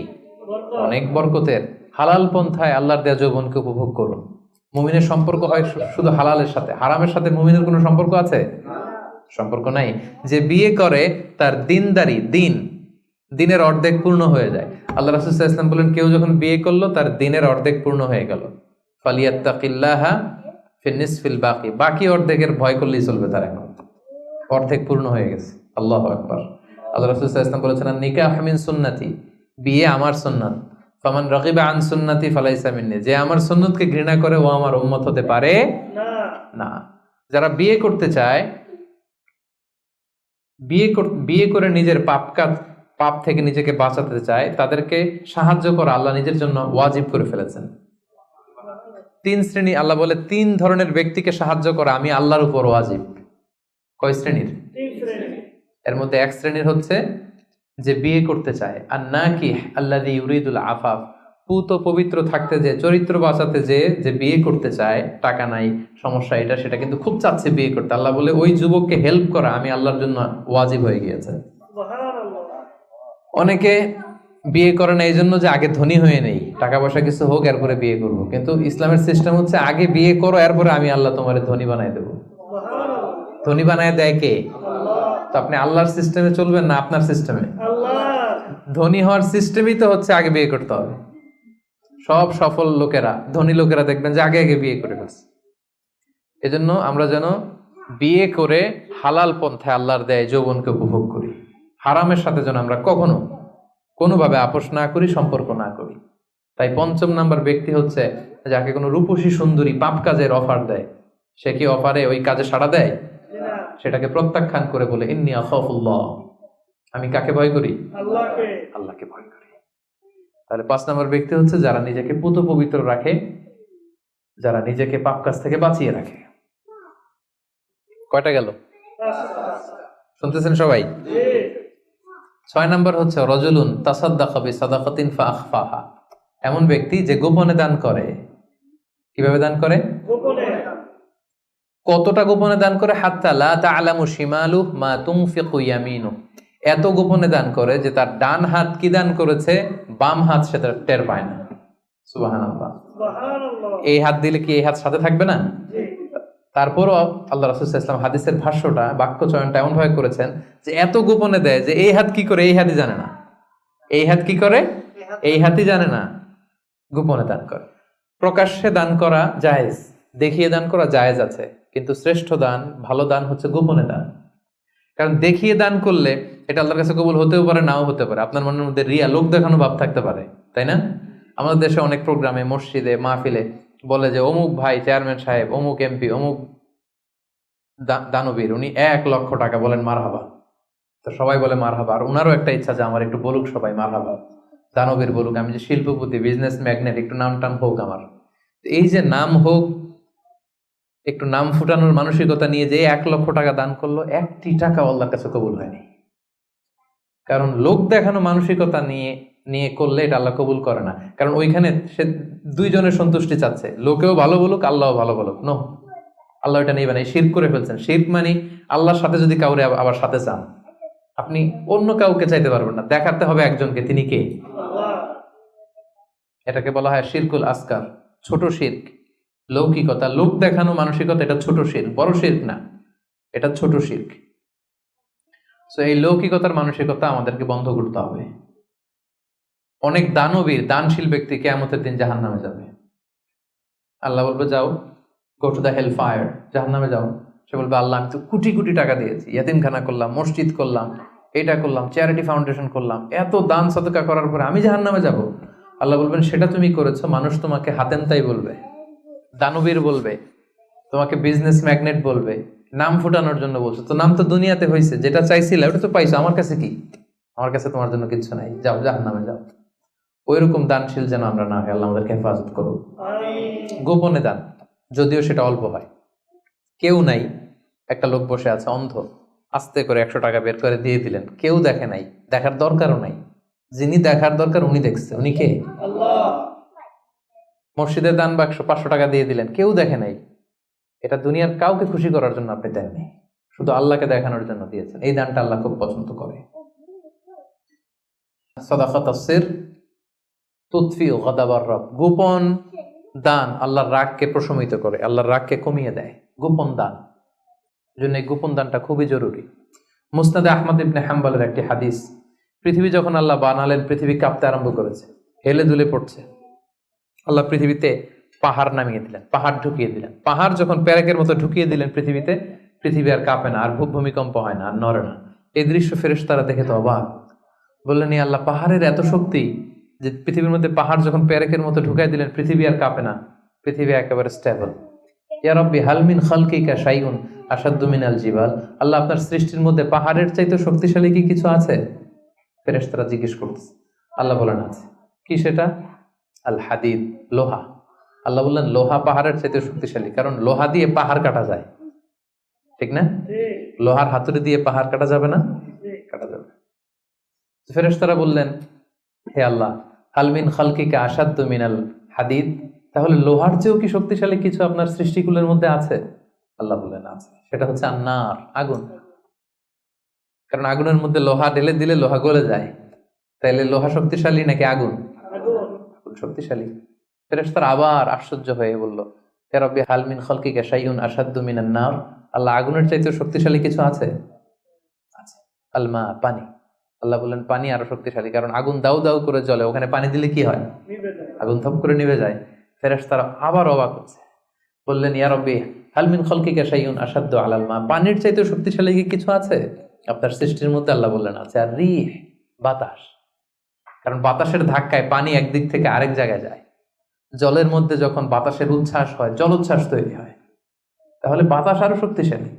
অনেক বরকতের। হালাল পন্থায় আল্লাহর দেয়া যৌবনকে উপভোগ করুন। মুমিনের সম্পর্ক হয় শুধু হালালের সাথে, হারামের সাথে মুমিনের কোনো সম্পর্ক আছে? সম্পর্ক নাই। যে বিয়ে করে তার দিনদারি, দিনের অর্ধেক পূর্ণ হয়ে যায়। আল্লাহ রাসূল সাল্লাল্লাহু আলাইহি ওয়াসাল্লাম বলেন, কেউ যখন বিয়ে করলো তার দিনের অর্ধেক পূর্ণ হয়ে গেল। ফালিয়াত্তাকিল্লাহা ফিন নিসফিল বাকি, বাকি অর্ধেকের ভয় করলেই চলবে, তার এখন অর্ধেক পূর্ণ হয়ে গেছে। আল্লাহু আকবার। আল্লাহ রাসূল সাল্লাল্লাহু আলাইহি ওয়াসাল্লাম বলেছেন, নিকাহ মিন সুন্নতি, বিয়ে আমার সুন্নাত। ফামান রাগিবা আন সুন্নতি ফালাইসা মিন্নি, যে আমার সুন্নতকে ঘৃণা করে ও আমার উম্মত হতে পারে না। যারা বিয়ে করতে চায়, বিয়ে করে নিজের পাপ থেকে নিজেকে বাঁচাতে চায়, তাদেরকে সাহায্য করা আল্লাহ নিজের জন্য ওয়াজিব করে ফেলেছেন। 3 শ্রেণী, আল্লাহ বলে 3 ধরনের ব্যক্তিকে সাহায্য করা আমি আল্লাহর উপর ওয়াজিব। কয় শ্রেণীর? 3 শ্রেণীর। এর মধ্যে এক শ্রেণীর হচ্ছে যে বিয়ে করতে চায়, আর নাকিহ আল্লাযী ইউরিদুল আফাফ, পুত পবিত্র থাকতে যে, চরিত্র বাঁচাতে যে বিয়ে করতে চায়, টাকা নাই, সমস্যা এটা সেটা, কিন্তু খুব চাচ্ছে বিয়ে করতে। আল্লাহ বলে ওই যুবককে হেল্প করা আমি আল্লাহর জন্য ওয়াজিব হয়ে গিয়েছে। অনেকে বিয়ে করে না এই জন্য যে আগে ধনী হয়ে নেই, টাকা পয়সা কিছু হোক এরপরে বিয়ে করব, কিন্তু ইসলামের সিস্টেম হচ্ছে আগে বিয়ে করো, এরপরে আমি আল্লাহ তোমার ধনী বানায় দেবো। ধনী বানায় দেয় কে? তো আপনি আল্লাহর সিস্টেমে চলবেন না আপনার সিস্টেমে? ধনী হওয়ার সিস্টেমই তো হচ্ছে আগে বিয়ে করতে হবে। সব সফল লোকেরা, ধনী লোকেরা দেখবেন যে আগে আগে বিয়ে করে ফেলছে। এজন্য আমরা যেন বিয়ে করে হালাল পন্থায় আল্লাহর দেয় যৌবনকে উপভোগ করি। হারামের সাথে যেন আমরা কখনো কোনোভাবে আপোষ না করি, সম্পর্ক না করি। তাই 5ম নাম্বার ব্যক্তি হচ্ছে যাকে কোনো রূপসী সুন্দরী পাপ কাজের অফার দেয়, সে কি অফারে ওই কাজে সাড়া দেয়? সেটাকে প্রত্যাখ্যান করে বলে, ইন্নী আখাফুল্লাহ, আমি কাকে ভয় করি? আল্লাহকে ভয় করি। তাহলে 5 নম্বর ব্যক্তি হচ্ছে যারা নিজেকে পুত পবিত্র রাখে, যারা নিজেকে পাপ কাজ থেকে বাঁচিয়ে রাখে। কয়টা গেল? শুনতেছেন সবাই? 6 নম্বর হচ্ছে রাজুলুন তাসাদ্দাকা বিসাদাকাতিন ফাআখফাহা, এমন ব্যক্তি যে গোপনে দান করে। কিভাবে দান করে? গোপনে। কতটা গোপনে দান করে? হাত্তা লা তা'লামু শিমালুহু মা তুনফিকু ইয়ামিনুহু, এত গোপনে দান করে যে তার ডান হাত কি দান করেছে বাম হাত সেটা টের পায় না। সুবহানাল্লাহ। এই হাত দিলে কি এই হাত সাথে থাকবে না? তারপরও আল্লাহ রাসূল সাল্লাল্লাহু আলাইহি ওয়াসাল্লাম হাদিসের ভাষ্যটা, বাক্য চয়নটা এমন ভাবে করেছেন যে এত গোপনে দেয় যে এই হাত কি করে এই হাতই জানে না, এই হাত কি করে এই হাতই জানে না, গোপনে দান করে। প্রকাশ্যে দান করা জায়েজ, দেখিয়ে দান করা জায়েজ আছে, কিন্তু শ্রেষ্ঠ দান, ভালো দান হচ্ছে গোপনে দান। কারণ দেখিয়ে দান করলে এটা আল্লাহর কাছে কবুল হতেও পারে, নাও হতে পারে। আপনার মনের মধ্যে রিয়া, লোক দেখানো ভাব থাকতে পারে, তাই না? আমাদের দেশে অনেক প্রোগ্রামে, মসজিদে, মাহফিলে বলে যে অমুক ভাই চেয়ারম্যান সাহেব, অমুক এমপি, অমুক দানবীর, উনি 1 লক্ষ টাকা, বলেন মারহাবা। তো সবাই বলে মারহাবা, আর ওনারও একটা ইচ্ছা যে আমার একটু বলুক সবাই মারহাবা, দানবীর বলুক, আমি যে শিল্পপতি, বিজনেস ম্যাগনেট, একটু নাম টাম হোক আমার। এই যে নাম হোক, একটু নাম ফুটানোর মানসিকতা নিয়ে যে 1 লক্ষ টাকা দান করলো, 1টি টাকা আল্লাহর কাছে কবুল হয়নি। কারণ লোক দেখানো মানসিকতা নিয়ে করলে এটা আল্লাহ কবুল করে না। কারণ ওইখানে সে 2 জনের সন্তুষ্টি চাচ্ছে, লোকেও ভালো বলুক, আল্লাহও ভালো বলুক। নো, আল্লাহ এটা নেই, মানে শিরক করে ফেলছেন। শিরক মানে আল্লাহর সাথে যদি কাউরে আবার সাথে চান, আপনি অন্য কাউকে চাইতে পারবেন না, দেখাতে হবে একজনকে, তিনি কে? এটাকে বলা হয় শিরকুল আসগার, ছোট শিরক। লৌকিকতা, লোক দেখানো মানসিকতা, এটা ছোট শিরক, বড় শিরক না, এটা ছোট শিরক। তো এই লৌকিকতার মানসিকতা আমাদেরকে বন্ধ করতে হবে। অনেক দানবীর দানশীল ব্যক্তি কিয়ামতের দিন জাহান্নামে যাবে। আল্লাহ বলবে যাও, go to the hell fire, জাহান্নামে যাও। সে বলবে আল্লাহ আমি তো কোটি কোটি টাকা দিয়েছি, ইয়াতিমখানা করলাম, মসজিদ করলাম, এটা করলাম, চ্যারিটি ফাউন্ডেশন করলাম, এত দান সদকা করার পরে আমি জাহান্নামে যাব? আল্লাহ বলবেন সেটা তুমি করেছো, মানুষ তোমাকে হাতেমতাই বলবে, দানবীর বলবে, তোমাকে বিজনেস ম্যাগনেট বলবে, নাম ফুটানোর জন্য বলছো। তো নাম তো দুনিয়াতে হয়েছে, যেটা চাইছিলে ওটা তো পাইছো, আমার কাছে কি? আমার কাছে তোমার জন্য কিছু নাই, যাও জাহান্নামে যাও। ওইরকম দানশীল যেন আমরা না হয়, আল্লাহ আমাদেরকে হেফাজত করুন। গোপনে দান, যদিও সেটা অল্প হয়। কেউ নাই, একটা লোক বসে আছে অন্ধ, আস্তে করে 100 টাকা বের করে দিয়ে দিলেন, কেউ দেখে নাই, দেখার দরকারও নাই। যিনি দেখার দরকার উনি দেখছে, উনি কে? আল্লাহ। মসজিদের দান বাক্স 500 টাকা দিয়ে দিলেন, কেউ দেখে নাই। এটা দুনিয়ার কাউকে খুশি করার জন্য আপনি দেননি, শুধু আল্লাহকে দেখানোর জন্য দিয়েছেন। এই দানটা আল্লাহ খুব পছন্দ করে। সাদাকাতুস সির তুতফিউ গাদাবার রব, গোপন দান আল্লাহর রাগকে প্রশমিত করে, আল্লাহর রাগকে কমিয়ে দেয়। গোপন দান, জন্য এই গোপন দানটা খুবই জরুরি। মুসনাদে আহমদ ইবনে হাম্বলের একটি হাদিস, পৃথিবী যখন আল্লাহ বানালেন, পৃথিবী কাঁপতে আরম্ভ করেছে, হেলে দুলে পড়ছে। আল্লাহ পৃথিবীতে পাহাড় নামিয়ে দিলেন, পাহাড় ঢুকিয়ে দিলেন। পাহাড় যখন প্যারেকের মতো ঢুকিয়ে দিলেন পৃথিবীতে, পৃথিবী আর কাঁপে না, আর ভূমিকম্প হয় না, আর নড়ে না। এই দৃশ্য ফেরেশতারা দেখে তো অবাক, বললেন ইয়া আল্লাহ, পাহাড়ের এত শক্তি যে পৃথিবীর মধ্যে পাহাড় যখন প্যারেকের মতো ঢুকাই দিলেন, পৃথিবী আর কাঁপে না, পৃথিবী একেবারে স্টেবল। ইয়া রাব্বি হাল মিন খালকিকা শাইউন আশাদ্দু মিনাল জিবাল, আল্লাহ আপনার সৃষ্টির মধ্যে পাহাড়ের চাইতে শক্তিশালী কি কিছু আছে? ফেরেশতারা জিজ্ঞেস করতেছে। আল্লাহ বলেন আছে। কি সেটা? আল হাদিদ, লোহা। আল্লাহ বললেন লোহা পাহাড়ের চাইতে শক্তিশালী, কারণ লোহা দিয়ে পাহাড় কাটা যায়, ঠিক না? লোহার হাতুড়ি দিয়ে পাহাড় কাটা যাবে না? কাটা যাবে। ফেরেশতারা বললেন হে আল্লাহ, হাল মিন খালকিকা আশাদ্দু মিনাল হাদিদ, তাহলে লোহার চেয়েও কি শক্তিশালী কিছু আপনার সৃষ্টিকুলের মধ্যে আছে? আল্লাহ বললেন আছে, সেটা হচ্ছে আন্নার, আগুন। কারণ আগুনের মধ্যে লোহা ঢেলে দিলে লোহা গলে যায়, তাইলে লোহা শক্তিশালী নাকি আগুন? আগুন শক্তিশালী। ফেরেশতারা আবার আশ্চর্য হয়ে বলল ইয়া রাব্বি হাল মিন খালকিকা শাইউন আশাদ্দু মিনান নার, আল্লাহ আগুনের চাইতে শক্তিশালী কিছু আছে? আছে। আল মা, পানি। আল্লাহ বললেন পানি আরো শক্তিশালী, কারণ আগুন দাউ দাউ করে জ্বলে, ওখানে পানি দিলে কি হয়? আগুন থপ করে নিভে যায়। ফেরেশতারা আবার অবাক হচ্ছে, বললেন ইয়া রাব্বি হাল মিন খালকিকা শাইউন আশাদ্দু আলাল মা, পানির চাইতে শক্তিশালী কি কিছু আছে আপনার সৃষ্টির মধ্যে? আল্লাহ বললেন আছে। আর রিহ, বাতাস, কারণ বাতাসের ধাক্কায় পানি একদিক থেকে আরেক জায়গায় যায়। জলের মধ্যে যখন বাতাসের উচ্ছ্বাস হয়, জলোচ্ছ্বাস তৈরি হয়, তাহলে বাতাস আরো শক্তিশালী।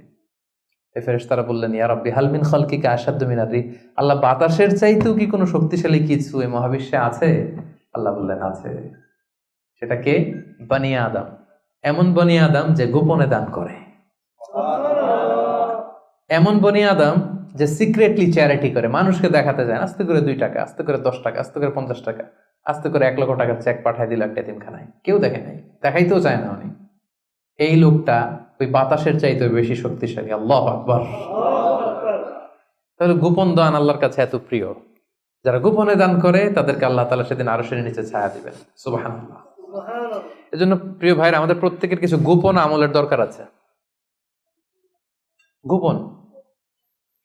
ফেরেশতারা বললেন ইয়া রাব্বি হাল মিন খালকিকা আশাদ্দু মিনার রিহ, আল্লাহ বাতাসের চাইতেও কি কোনো শক্তিশালী কিছু এই মহাবিশ্বে আছে? আল্লাহ বললেন আছে। সেটা কে? বনি আদম। এমন বনি আদম যে গোপনে দান করে, এমন বনি আদম যে সিক্রেটলি চ্যারিটি করে, মানুষকে দেখাতে যায়। আস্তে করে 2 টাকা, আস্তে করে 10 টাকা, আস্তে করে 50 টাকা, আস্তে করে 1 লক্ষ টাকার চেক পাঠায় দিল একটা এতিমখানায়, কেউ দেখে নাই, দেখাইতেও চায় না উনি। এই লোকটা ওই বাতাসের চাইতে বেশি শক্তিশালী। আল্লাহু আকবার। তাহলে গোপন দান আল্লাহর কাছে এত প্রিয়, যারা গোপনে দান করে তাদেরকে আল্লাহ তাআলা সেদিন আরশের নিচে ছায়া দিবেন। সুবহানাল্লাহ। এজন্য প্রিয় ভাইরা, আমাদের প্রত্যেকের কিছু গোপন আমলের দরকার আছে। গোপন,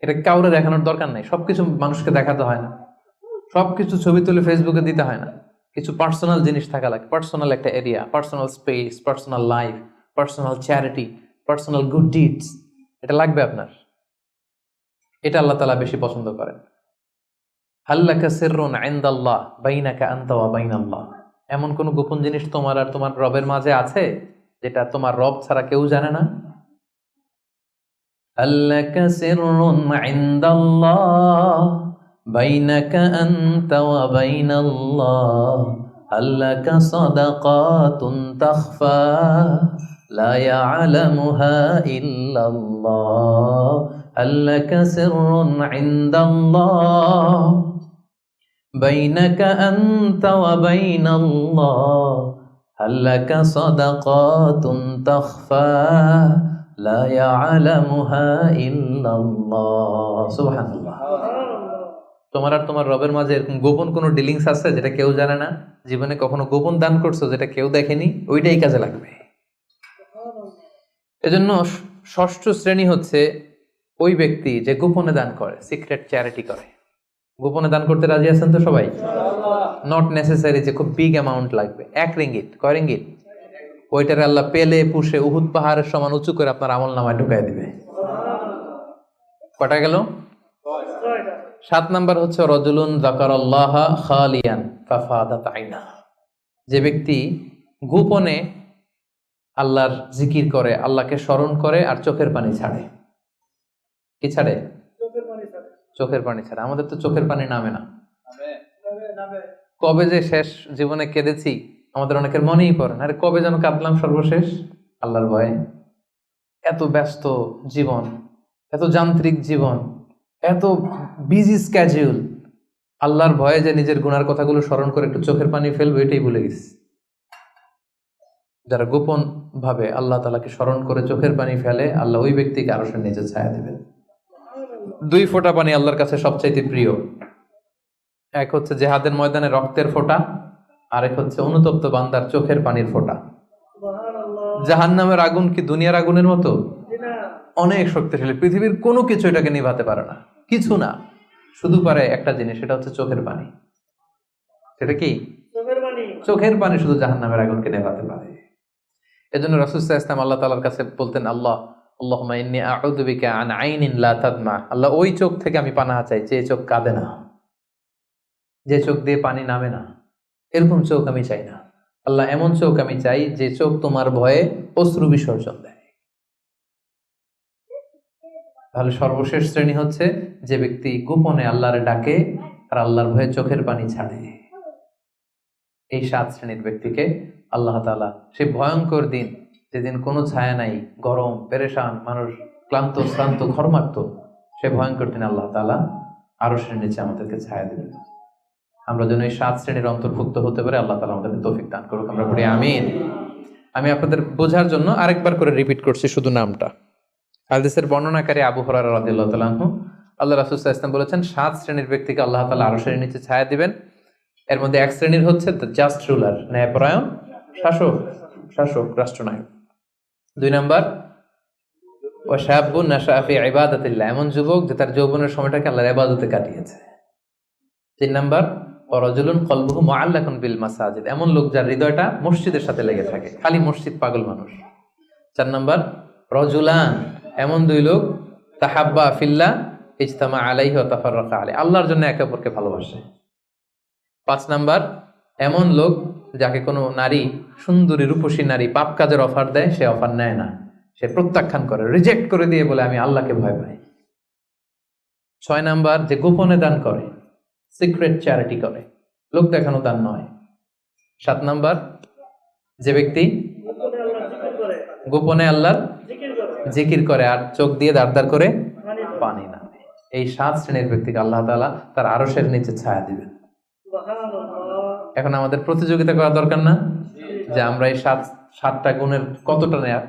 এটা কাউরে দেখানোর দরকার নেই। সবকিছু মানুষকে দেখাতে হয় না, সবকিছু ছবি তুলে ফেসবুকে দিতে হয় না। কিছু পার্সোনাল জিনিস থাকা লাগে, পার্সোনাল একটা area, personal space, personal life, personal charity, personal good deeds, এটা লাগবে আপনার। এটা আল্লাহ তাআলা বেশি পছন্দ করেন। হাল্লাকা সিররুন ইনদাল্লাহ বাইনাকা আনতা ওয়া বাইনাল্লাহ, এমন কোন গোপন জিনিস তোমার আর তোমার রবের মাঝে আছে যেটা তোমার রব ছাড়া কেউ জানে না? হাল্লাকা সিররুন ইনদাল্লাহ বাইনাকা আনতা ওয়া বাইনাল্লাহ, হাল্লাকা সাদাকাতুন তাখফা লা ইয়ালামুহা ইল্লাল্লাহ, হাল্লাকা সিররুন ইনদাল্লাহ বাইনাকা আনতা ওয়া বাইনাল্লাহ, হাল্লাকা সাদাকাতুন তাখফা লা ইয়ালামুহা ইল্লাল্লাহ। সুবহানাল্লাহ। তোমার আর তোমার রবের মাঝে এরকম গোপন কোনো ডিলিংস আছে যেটা কেউ জানে না? জীবনে কখনো গোপন দান করছো যেটা কেউ দেখেনি? ওইটাই কাজে লাগবে। এজন্য 6ষ্ঠ শ্রেণী হচ্ছে ওই ব্যক্তি যে গোপনে দান করে, সিক্রেট চ্যারিটি করে। গোপনে দান করতে রাজি আছেন তো সবাই? নট নেসেসারি যে খুব বিগ অ্যামাউন্ট লাগবে। 1 রিঙ্গিট, কয় রিঙ্গিট? ওইটারে আল্লাহ পেলে পুষে উহুদ পাহাড়ের সমান উঁচু করে আপনার আমল নামায় ঢুকাই দিবে। কটা গেল? 7 নাম্বার হচ্ছে রাজুলুন যাকারাল্লাহ খালিয়ান ফাফাদাত আইনা। যে ব্যক্তি গোপনে আল্লাহর জিকির করে, আল্লাহকে স্মরণ করে আর চোখের পানি ছাড়ে। কি ছাড়ে? চোখের পানি ছাড়ে। আমাদের তো চোখের পানি নামে না। কবে যে শেষ জীবনে কেঁদেছি আমাদের অনেকের মনেই পড়ে না। আরে কবে যেন কাঁদলাম সর্বশেষ? আল্লাহর ভয়ে। এত ব্যস্ত জীবন, এত যান্ত্রিক জীবন, এত বিজি স্ক্যাডিউল, আল্লাহর ভয়ে যে নিজের গুনার কথাগুলো স্মরণ করে একটু চোখের পানি ফেলবো এটাই ভুলে গেছি। যারা গোপন ভাবে আল্লাহ তাআলাকে স্মরণ করে চোখের পানি ফেলে, আল্লাহ ওই ব্যক্তিকে আরশের নিচে ছায়া দিবেন। 2 ফোঁটা পানি আল্লাহর কাছে সবচাইতে প্রিয়। এক হচ্ছে জিহাদের ময়দানে রক্তের ফোঁটা, আরেক হচ্ছে অনুতপ্ত বান্দার চোখের পানির ফোঁটা। জাহান্নামের আগুন কি দুনিয়ার আগুনের মতো? অনেক শক্তিশালী। পৃথিবীর কোনো কিছু এটাকে নিভাতে পারে না, কিছু না। শুধু পারে একটা জিনিস, সেটা হচ্ছে চোখের পানি। সেটা কি? চোখের পানি শুধু জাহান্নামের আগুনকে নেভাতে পারে। এজন্য রাসূল সাল্লাল্লাহু আলাইহি ওয়াসাল্লাম আল্লাহ তাআলার কাছে বলতেন, আল্লাহুম্মা ইন্নী আউযু বিকা আন আইনিন লা তাদমা। আল্লাহ, ওই চোখ থেকে আমি পানাহ চাই যে চোখ কাঁদে না, যে চোখ দিয়ে পানি নামে না। এরকম চোখ আমি চাই না আল্লাহ। এমন চোখ আমি চাই যে চোখ তোমার ভয়ে অশ্রু বিসর্জন দেয়। তাহলে সর্বশেষ শ্রেণী হচ্ছে যে ব্যক্তি গোপনে আল্লাহরে ডাকে আর আল্লাহর ভয়ে চোখের পানি ছাড়ে। এই 7 শ্রেণীর ব্যক্তিকে আল্লাহ তাআলা সে ভয়ঙ্কর দিন, যেদিন কোনো ছায়া নাই, গরম, পেরেশান, মানুষ ক্লান্ত শ্রান্ত ঘর্মাক্ত, সে ভয়ঙ্কর দিন আল্লাহ তাআলা আরশের নিচে আমাদেরকে ছায়া দেবেন। আমরা যেন এই 7 শ্রেণীর অন্তর্ভুক্ত হতে পারে, আল্লাহ তাআলা আমাদেরকে তৌফিক দান করুক। আমরা পড়ি আমিন। আমি আপনাদের বোঝার জন্য আরেকবার করে রিপিট করছি শুধু নামটা। হাদিসের বর্ণনাকারী আবু হুরায়রা রাদিয়াল্লাহু তাআলা আনহু, আল্লাহ রাসূল সাল্লাল্লাহু আলাইহি ওয়াসাল্লাম বলেছেন 7 শ্রেণীর ব্যক্তিকে আল্লাহ তাআলা আরশের নিচে ছায়া দিবেন। এর মধ্যে 1 শ্রেণীর হচ্ছে দ্য জাস্ট রুলার, ন্যায়পরায়ণ শাসক, রাষ্ট্রনায়ক। 2 নাম্বার ওয়া শাবুন নাশাআ ফি ইবাদাতিল্লাহ, এমন যুবক যে তার যৌবনের সময়টাকে আল্লাহর ইবাদতে কাটিয়েছে। 3 নাম্বার ওয়া রাজুলুন কলবুহু মুআল্লাকুন বিল মাসাজিদ, এমন লোক যার হৃদয়টা মসজিদের সাথে লেগে থাকে, খালি মসজিদ পাগল মানুষ। 4 নাম্বার রাজুলান, এমন 2 লোক তাহাব্বা ফিল্লাহ ইজতামা আলাইহি ওয়া তাফাররাকা আলাইহি, আল্লাহর জন্য একে অপরকে ভালোবাসে। 5 নাম্বার এমন লোক যাকে কোনো নারী, সুন্দরী রূপসী নারী পাপ কাজের অফার দেয়, সে অফার নেয় না, সে প্রত্যাখ্যান করে, রিজেক্ট করে দিয়ে বলে আমি আল্লাহকে ভয় পাই। 6 নাম্বার যে গোপনে দান করে, সিক্রেট চ্যারিটি করে, লোক দেখানো দান নয়। 7 নাম্বার যে ব্যক্তি গোপনে আল্লাহর জিকির করে আর চোখ দিয়ে দাঁড় করে পানি নামে। এই 7 শ্রেণীর ব্যক্তিকে আল্লাহ তাআলা তার আরশের নিচে ছায়া দিবেন। এখন আমাদের প্রতিযোগিতা করা দরকার না যে আমরা এই 7টা গুণের কতটা নেয়া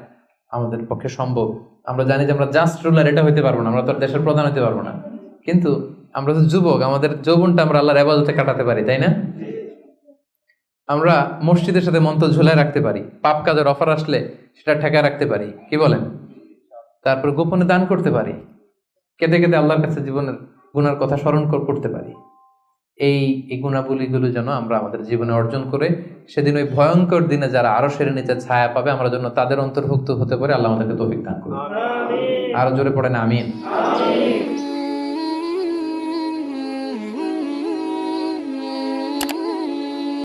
আমাদের পক্ষে সম্ভব। আমরা জানি যে আমরা জাস্ট রুলার এটা হইতে পারবো না, আমরা তো দেশের প্রধান হইতে পারবো না, কিন্তু আমরা তো যুবক, আমাদের যৌবনটা আমরা আল্লাহর ইবাদতে কাটাতে পারি, তাই না? আমরা মসজিদের সাথে মন্ত্র ঝুলায় রাখতে পারি, পাপ কাজের অফার আসলে সেটা ঠেকায় রাখতে পারি, কি বলেন? তারপর গোপনে দান করতে পারি, কেঁদে কেঁদে আল্লাহর কাছে জীবনের গুনার কথা স্মরণ করতে পারি। এই গুণাবলীগুলো যেন আমরা আমাদের জীবনে অর্জন করে সেদিন ওই ভয়ঙ্কর দিনে যারা আরশের নিচে ছায়া পাবে, আমরা যেন তাদের অন্তর্ভুক্ত হতে পারি। আল্লাহ আমাদেরকে তৌফিক দান করুন। আরো জোরে পড়েন আমিন।